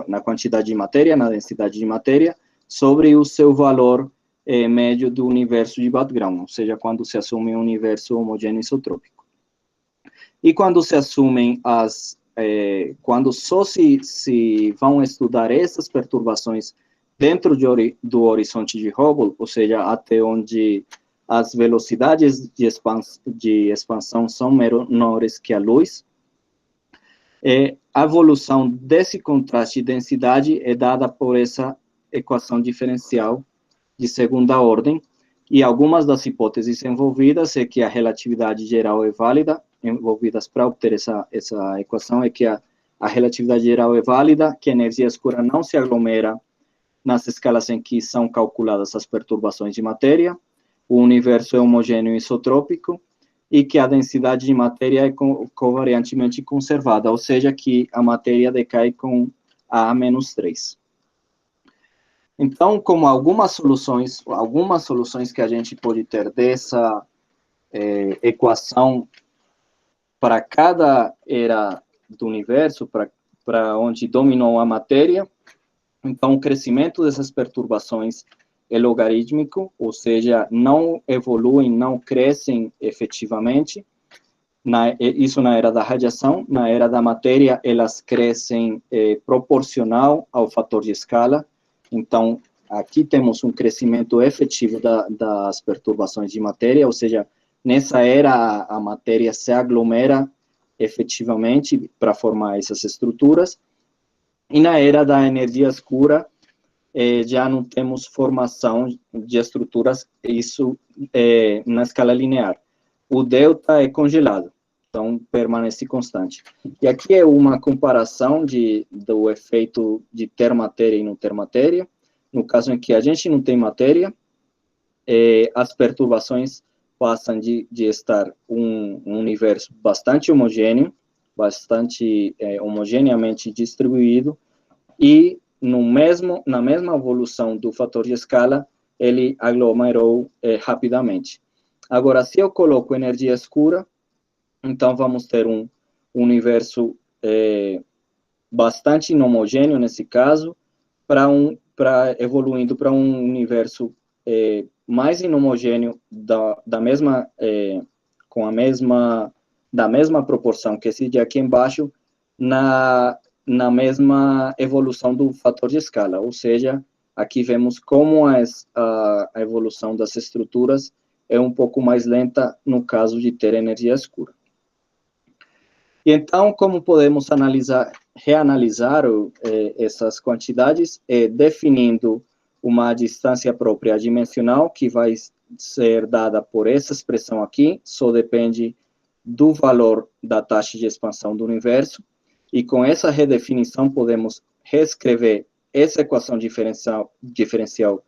S2: na quantidade de matéria, na densidade de matéria, sobre o seu valor médio do universo de background, ou seja, quando se assume um universo homogêneo isotrópico. E quando se assumem quando só se vão estudar essas perturbações dentro do horizonte de Hubble, ou seja, até onde as velocidades de expansão são menores que a luz, a evolução desse contraste de densidade é dada por essa equação diferencial de segunda ordem, e algumas das hipóteses envolvidas é que a relatividade geral é válida, envolvidas para obter essa equação, é que a relatividade geral é válida, que a energia escura não se aglomera nas escalas em que são calculadas as perturbações de matéria, o universo é homogêneo isotrópico, e que a densidade de matéria é covariantemente conservada, ou seja, que a matéria decai com A-3. Então, como algumas soluções que a gente pode ter dessa equação para cada era do universo, para onde dominou a matéria, então o crescimento dessas perturbações é logarítmico, ou seja, não evoluem, não crescem efetivamente, isso na era da radiação. Na era da matéria, elas crescem proporcional ao fator de escala. Então, aqui temos um crescimento efetivo das perturbações de matéria, ou seja, nessa era a matéria se aglomera efetivamente para formar essas estruturas, e na era da energia escura, já não temos formação de estruturas, isso na escala linear. O delta é congelado, então permanece constante. E aqui é uma comparação do efeito de ter matéria e não ter matéria. No caso em que a gente não tem matéria, as perturbações passam de estar um universo bastante homogêneo, bastante homogeneamente distribuído, e na mesma evolução do fator de escala, ele aglomerou rapidamente. Agora, se eu coloco energia escura, então vamos ter um universo bastante inhomogêneo, nesse caso, evoluindo para um universo mais inhomogêneo, da mesma proporção que esse de aqui embaixo, na mesma evolução do fator de escala, ou seja, aqui vemos como a evolução das estruturas é um pouco mais lenta no caso de ter energia escura. E então, como podemos reanalisar essas quantidades? Definindo uma distância própria dimensional, que vai ser dada por essa expressão aqui, só depende do valor da taxa de expansão do universo, e com essa redefinição podemos reescrever essa equação diferencial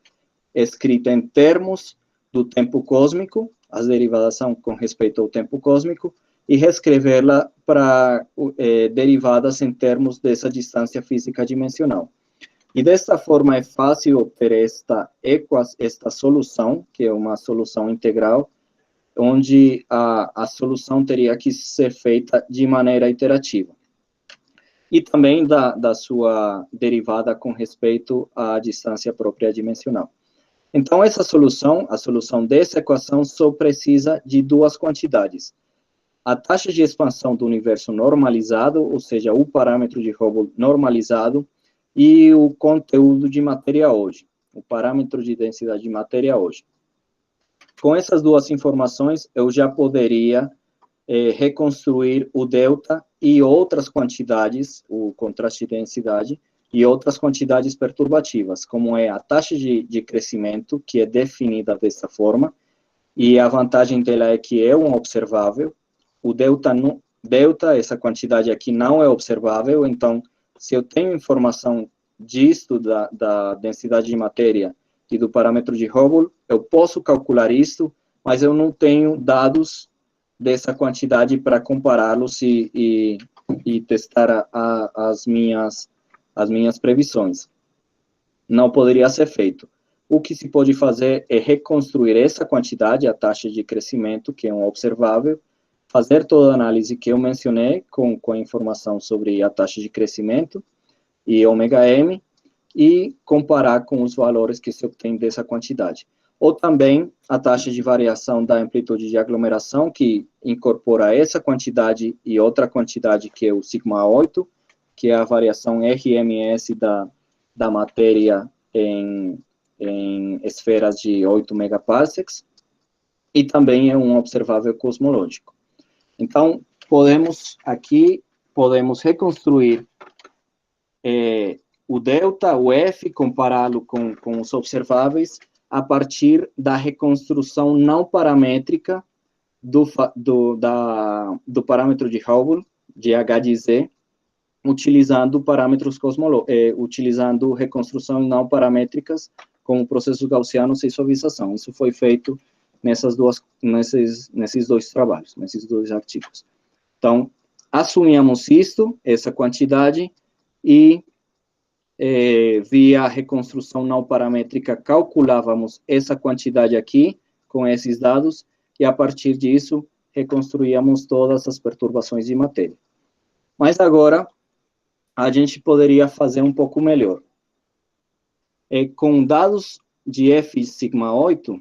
S2: escrita em termos do tempo cósmico, as derivadas são com respeito ao tempo cósmico, e reescrevê-la para derivadas em termos dessa distância física dimensional. E desta forma é fácil obter esta solução, que é uma solução integral, onde a solução teria que ser feita de maneira iterativa. E também da sua derivada com respeito à distância própria dimensional. Então, essa solução, a solução dessa equação, só precisa de duas quantidades. A taxa de expansão do universo normalizado, ou seja, o parâmetro de Hubble normalizado, e o conteúdo de matéria hoje, o parâmetro de densidade de matéria hoje. Com essas duas informações, eu já poderia reconstruir o delta e outras quantidades, o contraste de densidade, e outras quantidades perturbativas, como é a taxa de crescimento, que é definida dessa forma, e a vantagem dela é que é um observável. O delta, essa quantidade aqui não é observável, então, se eu tenho informação disto, da densidade de matéria e do parâmetro de Hubble, eu posso calcular isto, mas eu não tenho dados dessa quantidade para compará-los e testar as minhas previsões. Não poderia ser feito. O que se pode fazer é reconstruir essa quantidade, a taxa de crescimento, que é um observável, fazer toda a análise que eu mencionei com a informação sobre a taxa de crescimento e ômega-m, e comparar com os valores que se obtém dessa quantidade. Ou também a taxa de variação da amplitude de aglomeração, que incorpora essa quantidade e outra quantidade, que é o sigma-8, que é a variação RMS da matéria em esferas de 8 megaparsecs, e também é um observável cosmológico. Então, podemos reconstruir o delta, o F, compará-lo com os observáveis, a partir da reconstrução não paramétrica do parâmetro de Hubble, de H de Z, utilizando parâmetros utilizando reconstrução não paramétricas, como o processo gaussiano sem suavização. Isso foi feito nesses dois trabalhos, nesses dois artigos. Então, assumíamos essa quantidade, e via reconstrução não paramétrica, calculávamos essa quantidade aqui, com esses dados, e a partir disso, reconstruíamos todas as perturbações de matéria. Mas agora, a gente poderia fazer um pouco melhor. Com dados de F sigma 8,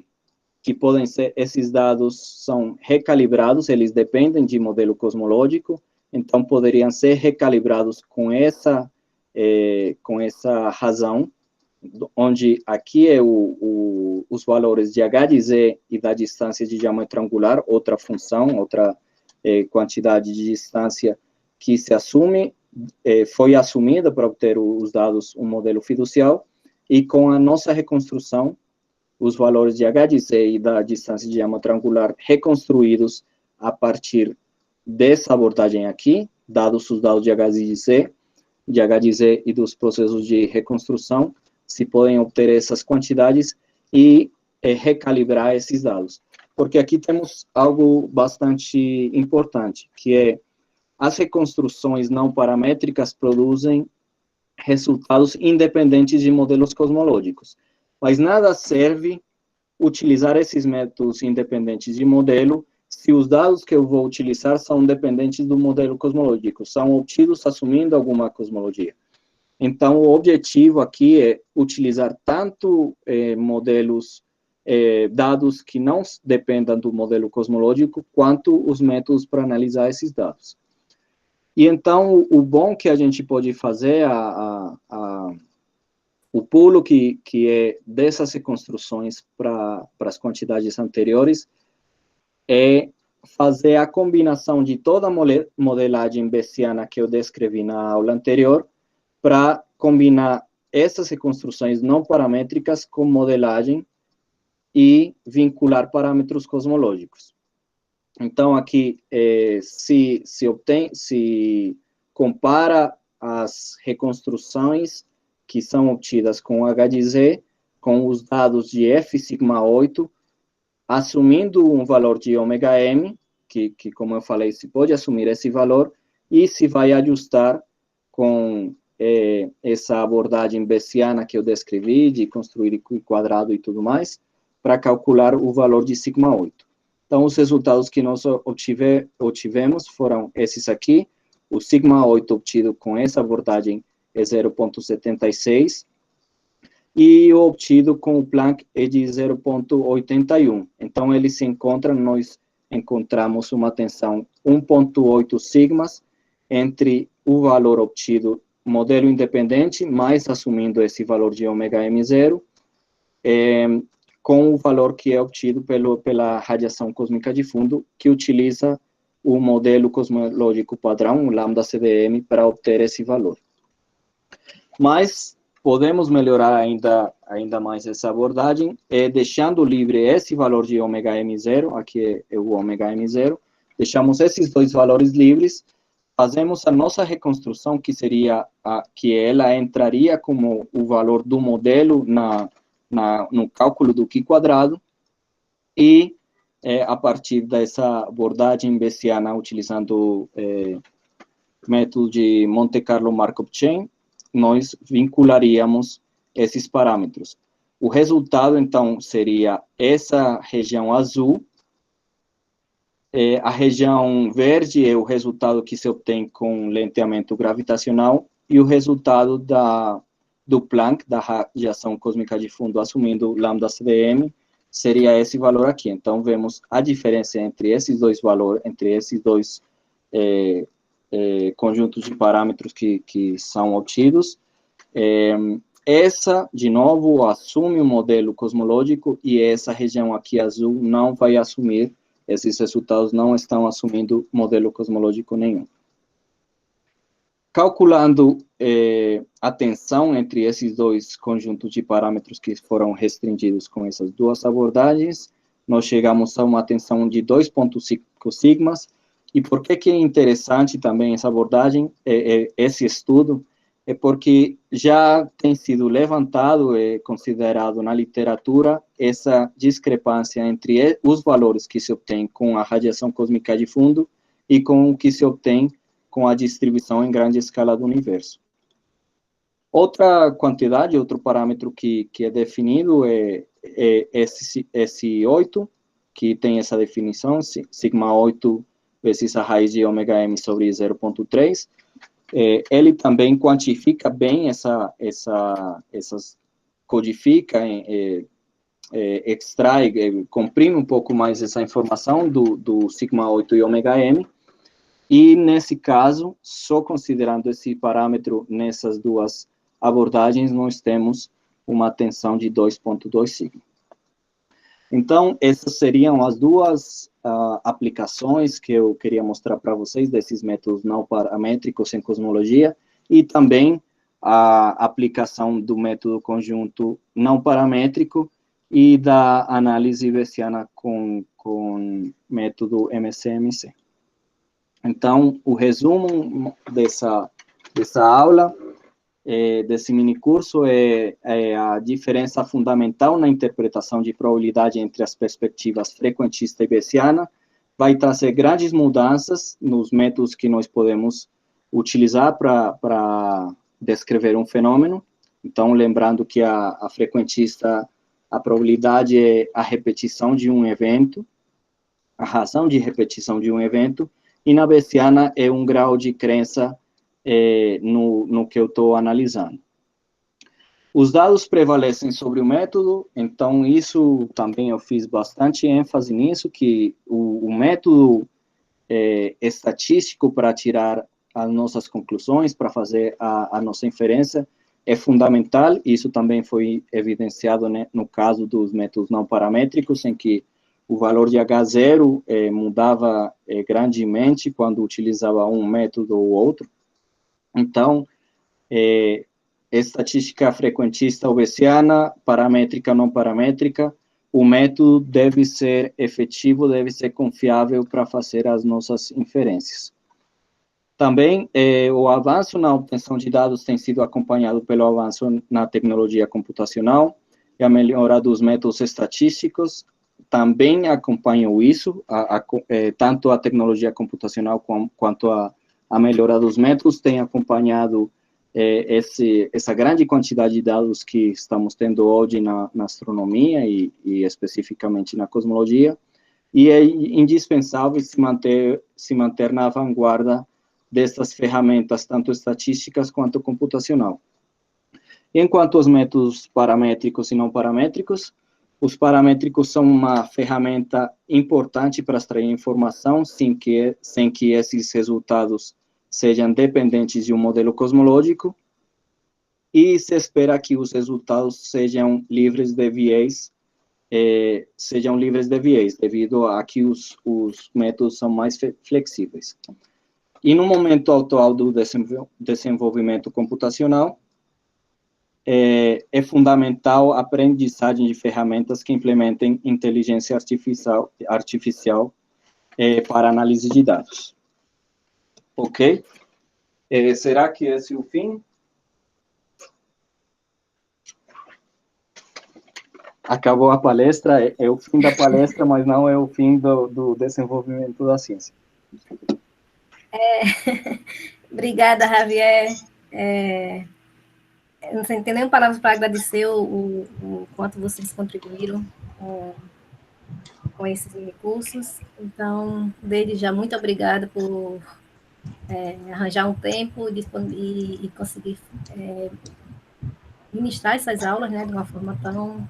S2: que podem ser, esses dados são recalibrados, eles dependem de modelo cosmológico, então poderiam ser recalibrados com essa razão, onde aqui é os valores de H de Z e da distância de diâmetro angular, outra função, outra quantidade de distância que se assume, foi assumida para obter os dados, um modelo fiducial, e com a nossa reconstrução, os valores de H de Z e da distância de diâmetro angular reconstruídos a partir dessa abordagem aqui, dados os dados de H de Z e dos processos de reconstrução, se podem obter essas quantidades e recalibrar esses dados. Porque aqui temos algo bastante importante, que é as reconstruções não paramétricas produzem resultados independentes de modelos cosmológicos. Mas nada serve utilizar esses métodos independentes de modelo se os dados que eu vou utilizar são dependentes do modelo cosmológico, são obtidos assumindo alguma cosmologia. Então, o objetivo aqui é utilizar tanto modelos, dados que não dependam do modelo cosmológico, quanto os métodos para analisar esses dados. E então, o bom que a gente pode fazer, o pulo que é dessas reconstruções para as quantidades anteriores, é fazer a combinação de toda a modelagem bayesiana que eu descrevi na aula anterior, para combinar essas reconstruções não paramétricas com modelagem e vincular parâmetros cosmológicos. Então, aqui, se compara as reconstruções que são obtidas com H de Z, com os dados de F sigma 8, assumindo um valor de ômega m, que como eu falei, se pode assumir esse valor, e se vai ajustar com essa abordagem bayesiana que eu descrevi, de construir quadrado e tudo mais, para calcular o valor de sigma 8. Então, os resultados que nós obtivemos foram esses aqui. O sigma 8 obtido com essa abordagem é 0,76, e o obtido com o Planck é de 0,81. Então, eles se encontram, nós encontramos uma tensão 1,8 sigmas entre o valor obtido modelo independente, mais assumindo esse valor de ômega m0, com o valor que é obtido pela radiação cósmica de fundo, que utiliza o modelo cosmológico padrão, o lambda CDM, para obter esse valor. Mas podemos melhorar ainda mais essa abordagem, deixando livre esse valor de ômega m0, aqui é o ômega m0, deixamos esses dois valores livres, fazemos a nossa reconstrução, que seria que ela entraria como o valor do modelo no cálculo do Q quadrado, e a partir dessa abordagem bayesiana, utilizando método de Monte Carlo Markov Chain, nós vincularíamos esses parâmetros. O resultado, então, seria essa região azul. A região verde é o resultado que se obtém com lenteamento gravitacional, e o resultado do Planck, da radiação cósmica de fundo, assumindo lambda CDM, seria esse valor aqui. Então, vemos a diferença entre esses dois valores, entre esses dois conjuntos de parâmetros que são obtidos. Essa, de novo, assume o modelo cosmológico, e essa região aqui azul não vai assumir, esses resultados não estão assumindo modelo cosmológico nenhum. Calculando a tensão entre esses dois conjuntos de parâmetros que foram restringidos com essas duas abordagens, nós chegamos a uma tensão de 2,5 sigmas. E por que é interessante também essa abordagem, esse estudo? É porque já tem sido levantado e considerado na literatura essa discrepância entre os valores que se obtém com a radiação cósmica de fundo e com o que se obtém com a distribuição em grande escala do universo. Outra quantidade, outro parâmetro que é definido é esse 8, que tem essa definição, sigma 8 vezes a raiz de ômega m sobre 0,3. Ele também quantifica bem codifica, extrai, comprime um pouco mais essa informação do sigma 8 e ômega m, e nesse caso, só considerando esse parâmetro nessas duas abordagens, nós temos uma tensão de 2,2 sigma. Então, essas seriam as duas aplicações que eu queria mostrar para vocês, desses métodos não paramétricos em cosmologia, e também a aplicação do método conjunto não paramétrico e da análise bayesiana com método MCMC. Então, o resumo dessa aula, desse minicurso, é a diferença fundamental na interpretação de probabilidade entre as perspectivas frequentista e bayesiana. Vai trazer grandes mudanças nos métodos que nós podemos utilizar para descrever um fenômeno. Então, lembrando que a frequentista, a probabilidade é a repetição de um evento, a razão de repetição de um evento, e na Bayesiana é um grau de crença no que eu estou analisando. Os dados prevalecem sobre o método, então isso também eu fiz bastante ênfase nisso, que o método estatístico para tirar as nossas conclusões, para fazer a nossa inferência, é fundamental. Isso também foi evidenciado, né, no caso dos métodos não paramétricos, em que o valor de H0 mudava grandemente quando utilizava um método ou outro. Então, estatística frequentista ou bayesiana, paramétrica ou não paramétrica, o método deve ser efetivo, deve ser confiável para fazer as nossas inferências. Também, o avanço na obtenção de dados tem sido acompanhado pelo avanço na tecnologia computacional e a melhora dos métodos estatísticos também acompanham isso, tanto a tecnologia computacional quanto a melhora dos métodos tem acompanhado essa grande quantidade de dados que estamos tendo hoje na astronomia e especificamente na cosmologia, e é indispensável se manter na vanguarda dessas ferramentas, tanto estatísticas quanto computacional. Enquanto os métodos paramétricos e não paramétricos, os paramétricos são uma ferramenta importante para extrair informação sem que esses resultados sejam dependentes de um modelo cosmológico, e se espera que os resultados sejam livres de viés, devido a que os métodos são mais flexíveis. E no momento atual do desenvolvimento computacional, é fundamental a aprendizagem de ferramentas que implementem inteligência artificial para análise de dados. Ok? Será que esse é o fim? Acabou a palestra, é o fim da palestra, mas não é o fim do desenvolvimento da ciência.
S1: Obrigada, Javier. Eu não tenho nem palavras para agradecer o quanto vocês contribuíram com esses recursos. Então, desde já, muito obrigada por arranjar um tempo e conseguir ministrar essas aulas, né, de uma forma tão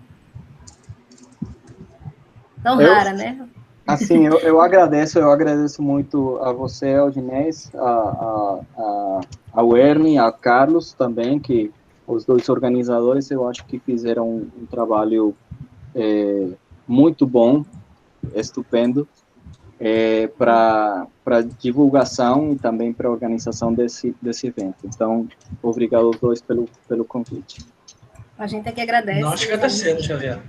S1: rara, né?
S2: Assim, eu agradeço muito a você, ao Ginés, ao Ernie, a Carlos também, que os dois organizadores, eu acho que fizeram um trabalho muito bom, estupendo, para divulgação e também para a organização desse evento. Então, obrigado aos dois pelo convite.
S1: A gente é que agradece.
S3: Nós que agradecemos, Javier.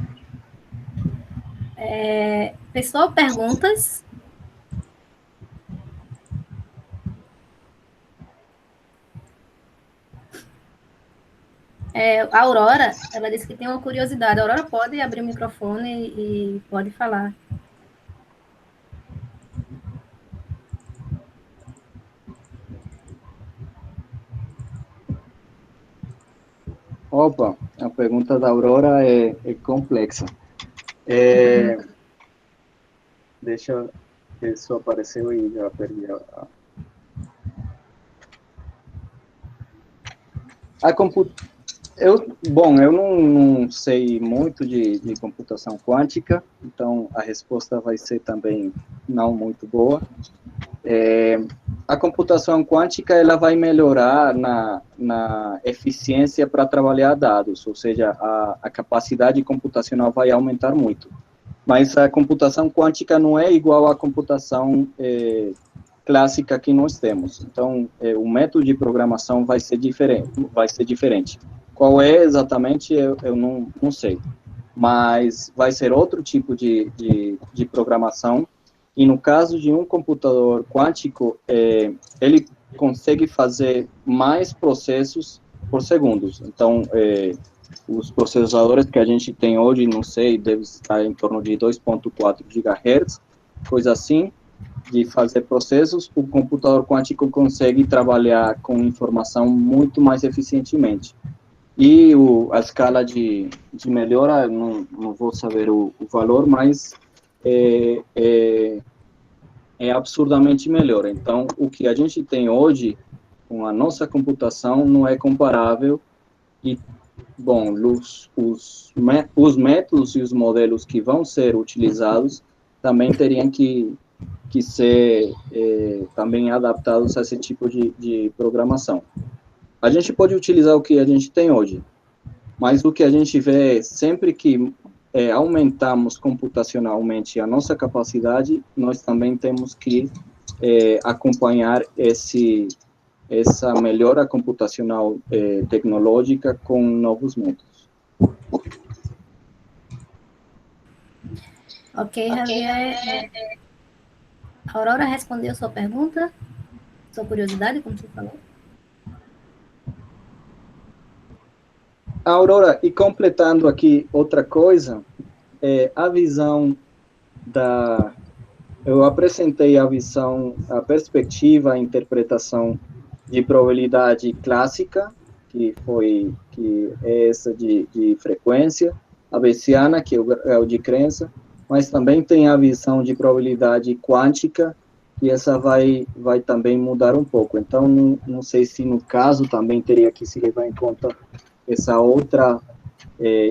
S1: Pessoal, perguntas? A Aurora, ela disse que tem uma curiosidade. A Aurora pode abrir o microfone e pode falar.
S2: Opa, a pergunta da Aurora é complexa. Deixa eu ver se apareceu e já perdi eu não sei muito de computação quântica, então a resposta vai ser também não muito boa. A computação quântica ela vai melhorar na eficiência para trabalhar dados, ou seja, a capacidade computacional vai aumentar muito. Mas a computação quântica não é igual à computação clássica que nós temos. Então, o método de programação vai ser diferente. Qual é exatamente, eu não sei. Mas vai ser outro tipo de programação. E no caso de um computador quântico, ele consegue fazer mais processos por segundos. Então, os processadores que a gente tem hoje, não sei, deve estar em torno de 2.4 GHz, coisa assim. de fazer processos, o computador quântico consegue trabalhar com informação muito mais eficientemente. E a escala de melhora, não vou saber o valor, mas é absurdamente melhor. Então, o que a gente tem hoje com a nossa computação não é comparável. E, bom, os métodos e os modelos que vão ser utilizados também teriam que ser também adaptados a esse tipo de programação. A gente pode utilizar o que a gente tem hoje, mas o que a gente vê sempre que aumentamos computacionalmente a nossa capacidade, nós também temos que acompanhar essa melhora computacional tecnológica com novos métodos.
S1: Ok, Javier. A Aurora respondeu sua pergunta? Sua curiosidade, como você falou?
S2: Aurora, e completando aqui outra coisa, a visão eu apresentei a visão, a perspectiva, a interpretação de probabilidade clássica, que é essa de frequência, a bayesiana, que é o de crença, mas também tem a visão de probabilidade quântica, que essa vai também mudar um pouco. Então, não sei se no caso também teria que se levar em conta essa outra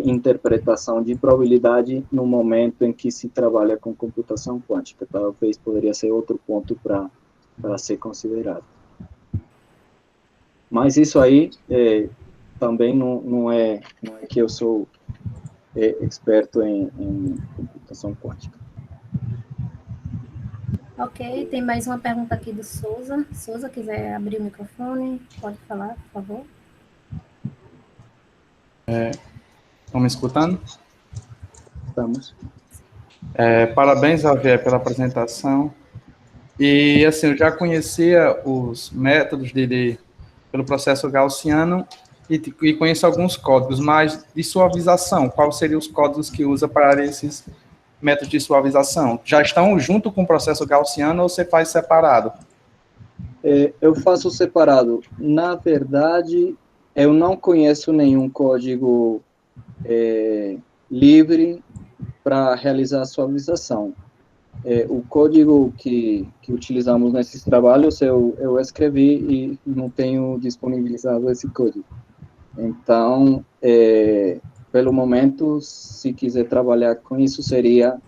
S2: interpretação de probabilidade no momento em que se trabalha com computação quântica. Talvez poderia ser outro ponto para ser considerado. Mas isso aí também não é que eu sou experto em computação quântica.
S1: Ok, tem mais uma pergunta aqui do Souza. Souza, quiser abrir o microfone, pode falar, por favor.
S3: Estão me escutando?
S2: Estamos.
S3: Parabéns, Javier, pela apresentação. E, assim, eu já conhecia os métodos pelo processo gaussiano e conheço alguns códigos, mas de suavização, quais seriam os códigos que usa para esses métodos de suavização? Já estão junto com o processo gaussiano ou você faz separado?
S2: Eu faço separado. Na verdade, eu não conheço nenhum código livre para realizar a suavização. O código que utilizamos nesses trabalhos eu escrevi e não tenho disponibilizado esse código. Então, pelo momento, se quiser trabalhar com isso, seria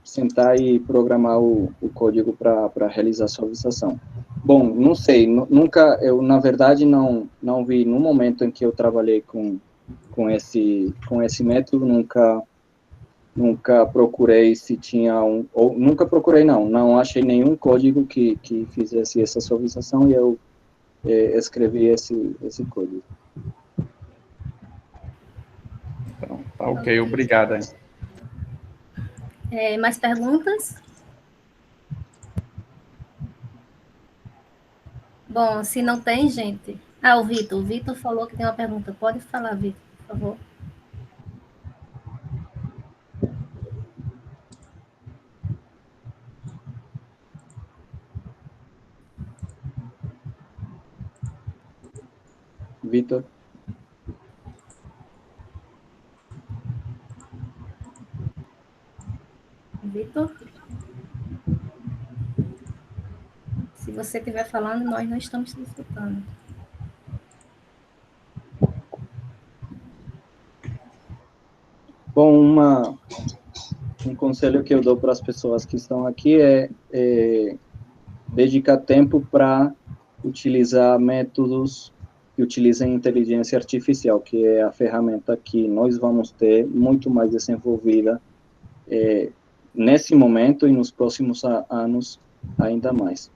S2: sentar e programar o código para realizar a suavização. Bom, não sei, nunca, eu na verdade não vi, no momento em que eu trabalhei com esse método, nunca procurei se tinha ou nunca procurei não achei nenhum código que fizesse essa suavização e eu escrevi esse código.
S3: Então, tá ok, obrigado.
S1: Mais perguntas? Bom, se não tem, gente... o Vitor. O Vitor falou que tem uma pergunta. Pode falar, Vitor, por favor.
S2: Vitor?
S1: Vitor? Se você estiver falando, nós não estamos te escutando.
S2: Bom, um conselho que eu dou para as pessoas que estão aqui é dedicar tempo para utilizar métodos que utilizem inteligência artificial, que é a ferramenta que nós vamos ter muito mais desenvolvida nesse momento e nos próximos anos ainda mais.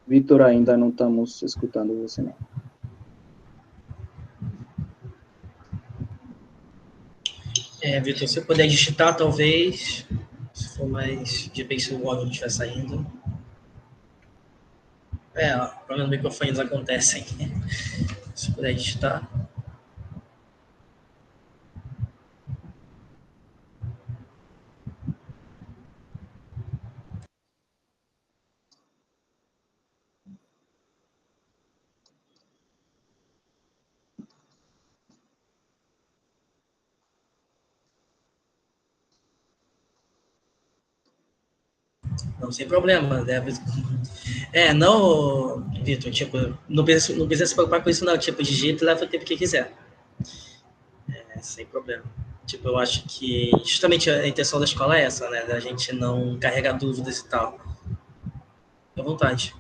S2: Vitor, ainda não estamos escutando você, não.
S4: Vitor, se eu puder digitar, talvez, se for mais, de repente, se o áudio não estiver saindo. Problemas de microfones acontecem. Se puder digitar. Não, sem problema, né? Não, Vitor, tipo, não precisa se preocupar com isso, não. Tipo, digita e leva o tempo que quiser. Sem problema. Tipo, eu acho que justamente a intenção da escola é essa, né? Da gente não carregar dúvidas e tal. Fique à vontade.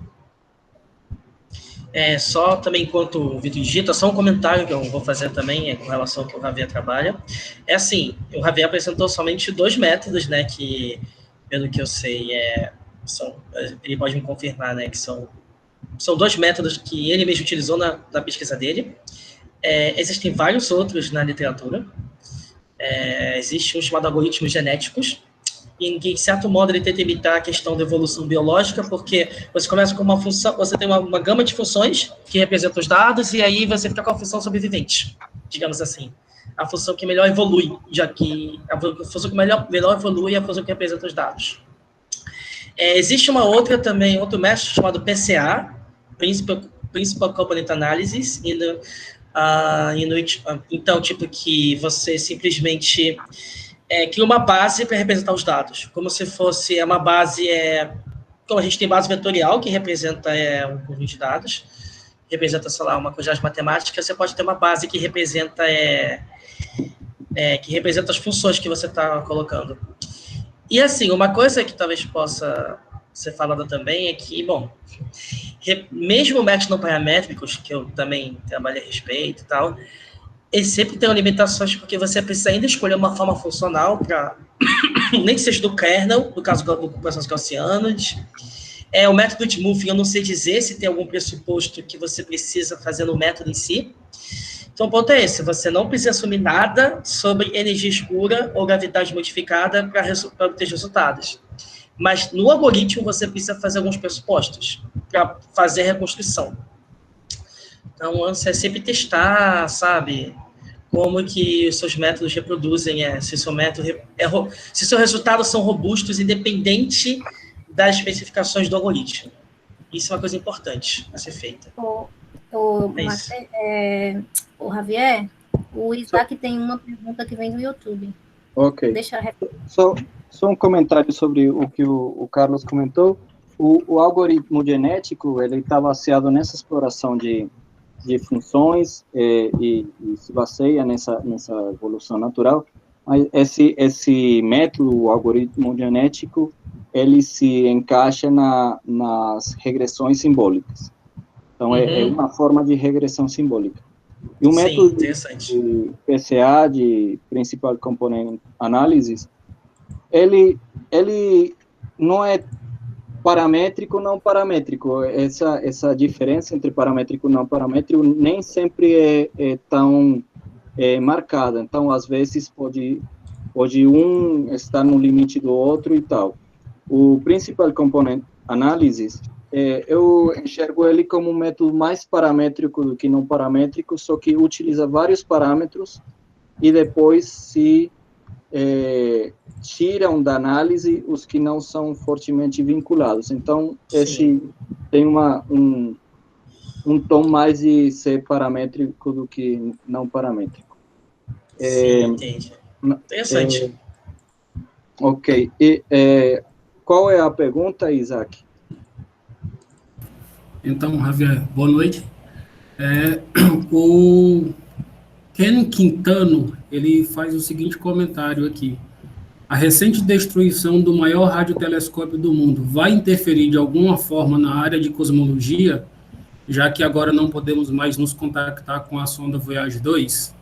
S4: Só também, enquanto o Vitor digita, só um comentário que eu vou fazer também com relação ao que o Javier trabalha. Assim, o Javier apresentou somente 2 métodos, né? Que, pelo que eu sei, ele pode me confirmar, né? Que são 2 métodos que ele mesmo utilizou na pesquisa dele. Existem vários outros na literatura. Existe um chamado algoritmos genéticos, em que, de certo modo, ele tenta imitar a questão da evolução biológica, porque você começa com uma função, você tem uma gama de funções que representam os dados, e aí você fica com a função sobrevivente, digamos assim. A função que melhor evolui, já que a função que melhor evolui é a função que representa os dados. Existe outro método chamado PCA, Principal Component Analysis, então, tipo, que você simplesmente cria uma base para representar os dados, como se fosse uma base, como a gente tem base vetorial, que representa um conjunto de dados, representa, sei lá, uma quantidade matemática, você pode ter uma base que representa as funções que você está colocando. E, assim, uma coisa que talvez possa ser falada também é que, bom, mesmo métodos não paramétricos, que eu também trabalhei a respeito e tal, eles sempre têm limitações, porque você precisa ainda escolher uma forma funcional para, nem que seja do kernel, no caso do processo gaussianos. O método de Smoothing, eu não sei dizer se tem algum pressuposto que você precisa fazer no método em si. Então, o ponto é esse, você não precisa assumir nada sobre energia escura ou gravidade modificada para obter resultados. Mas no algoritmo você precisa fazer alguns pressupostos para fazer a reconstrução. Então, você sempre testar, sabe, como que os seus métodos reproduzem, se seus resultados são robustos, independente das especificações do algoritmo. Isso é uma coisa importante a ser feita.
S1: O Javier, o Isaac tem uma pergunta que vem do YouTube.
S2: Ok.
S1: Deixa
S2: Só um comentário sobre o que o Carlos comentou. O algoritmo genético, ele está baseado nessa exploração de funções e se baseia nessa evolução natural. Mas esse método, o algoritmo genético, ele se encaixa nas regressões simbólicas. Então, é uma forma de regressão simbólica. E o método de PCA, de Principal Component Analysis, ele não é paramétrico, não paramétrico. Essa diferença entre paramétrico e não paramétrico nem sempre é tão marcada. Então, às vezes, pode um estar no limite do outro e tal. O Principal Component Analysis, eu enxergo ele como um método mais paramétrico do que não paramétrico, só que utiliza vários parâmetros e depois se tiram da análise os que não são fortemente vinculados. Então, esse tem um tom mais de ser paramétrico do que não paramétrico.
S4: Entendi. Interessante.
S2: Ok. Qual é a pergunta, Isaac?
S5: Então, Javier, boa noite. O Ken Quintano, ele faz o seguinte comentário aqui. A recente destruição do maior radiotelescópio do mundo vai interferir de alguma forma na área de cosmologia, já que agora não podemos mais nos contactar com a sonda Voyager 2?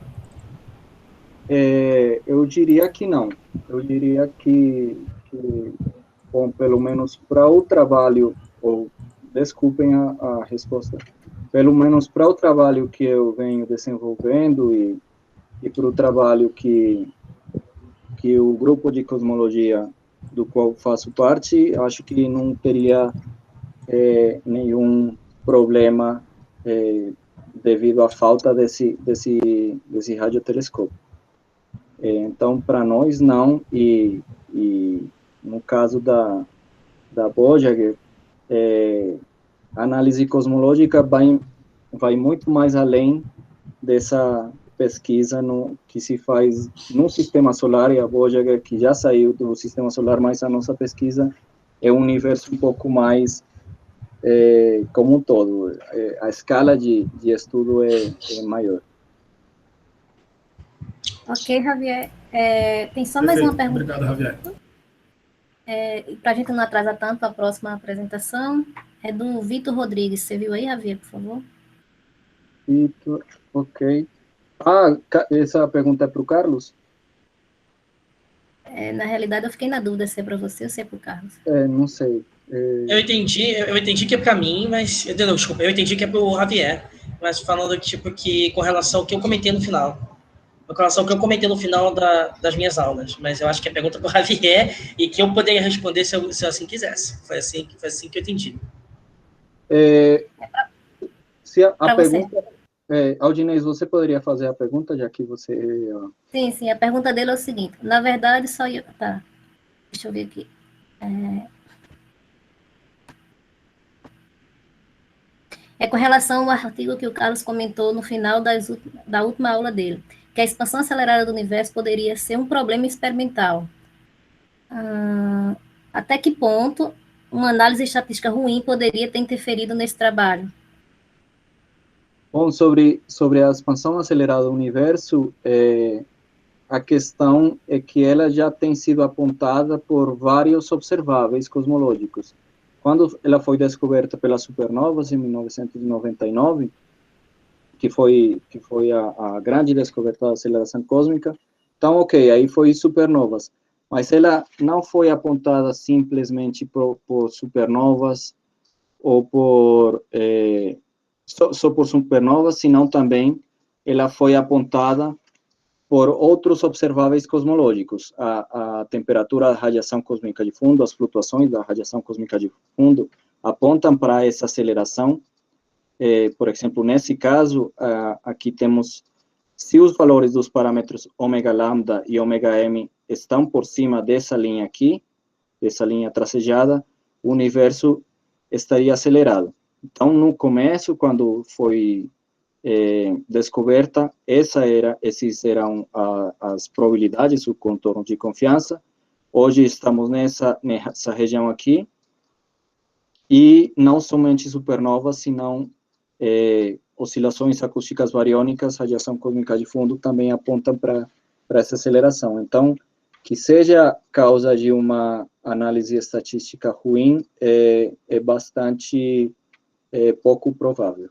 S2: Eu diria que não. Eu diria que bom, pelo menos para o trabalho, ou desculpem a resposta, pelo menos para o trabalho que eu venho desenvolvendo e para o trabalho que o grupo de cosmologia do qual faço parte, acho que não teria nenhum problema devido à falta desse radiotelescópio. Então, para nós, não, e no caso da Voyager, a análise cosmológica vai muito mais além dessa pesquisa que se faz no Sistema Solar, e a Voyager, que já saiu do Sistema Solar, mas a nossa pesquisa é um universo um pouco mais como um todo. A escala de estudo é maior.
S1: Ok, Javier. Tem só mais uma pergunta.
S5: Obrigado, Javier.
S1: Para a gente não atrasar tanto, a próxima apresentação é do Vitor Rodrigues. Você viu aí, Javier, por favor?
S2: Vitor, ok. Essa pergunta é para o Carlos?
S1: Na realidade, eu fiquei na dúvida se é para você ou se é para o Carlos.
S2: Não sei.
S4: Eu entendi que é para mim, mas... Não, desculpa, eu entendi que é para o Javier, mas falando tipo que com relação ao que eu comentei no final. Com relação ao que eu comentei no final das minhas aulas, mas eu acho que é pergunta para o Javier e que eu poderia responder se eu assim quisesse. Foi assim que eu entendi.
S2: Se a pergunta... Aldinês, você poderia fazer a pergunta, já que você...
S1: Sim, a pergunta dele é o seguinte. Na verdade, só eu... Tá, deixa eu ver aqui. Com relação ao artigo que o Carlos comentou no final da última aula dele, que a expansão acelerada do universo poderia ser um problema experimental. Até que ponto uma análise estatística ruim poderia ter interferido nesse trabalho?
S2: Bom, sobre a expansão acelerada do universo, a questão é que ela já tem sido apontada por vários observáveis cosmológicos. Quando ela foi descoberta pelas supernovas em 1999, que foi a grande descoberta da aceleração cósmica, então, ok, aí foi supernovas, mas ela não foi apontada simplesmente por supernovas ou só por supernovas, senão também ela foi apontada por outros observáveis cosmológicos. A temperatura da radiação cósmica de fundo, as flutuações da radiação cósmica de fundo apontam para essa aceleração. Por exemplo, nesse caso, aqui temos, se os valores dos parâmetros ômega lambda e ômega m estão por cima dessa linha aqui, dessa linha tracejada, o universo estaria acelerado. Então, no começo, quando foi descoberta, esses eram as probabilidades, o contorno de confiança. Hoje estamos nessa região aqui, e não somente supernovas, senão oscilações acústicas bariônicas, radiação cósmica de fundo, também apontam para essa aceleração. Então, que seja causa de uma análise estatística ruim é bastante pouco provável.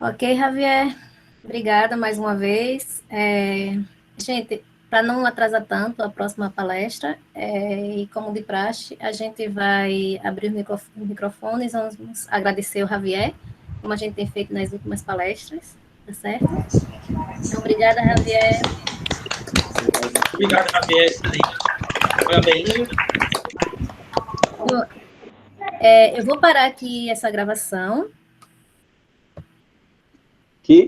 S1: Ok, Javier, obrigada mais uma vez. Gente, para não atrasar tanto a próxima palestra, e como de praxe, a gente vai abrir os microfones, vamos agradecer o Javier, como a gente tem feito nas últimas palestras, tá certo? Então, obrigada, Javier.
S4: Obrigado, Javier, excelente. Parabéns.
S1: Eu vou parar aqui essa gravação.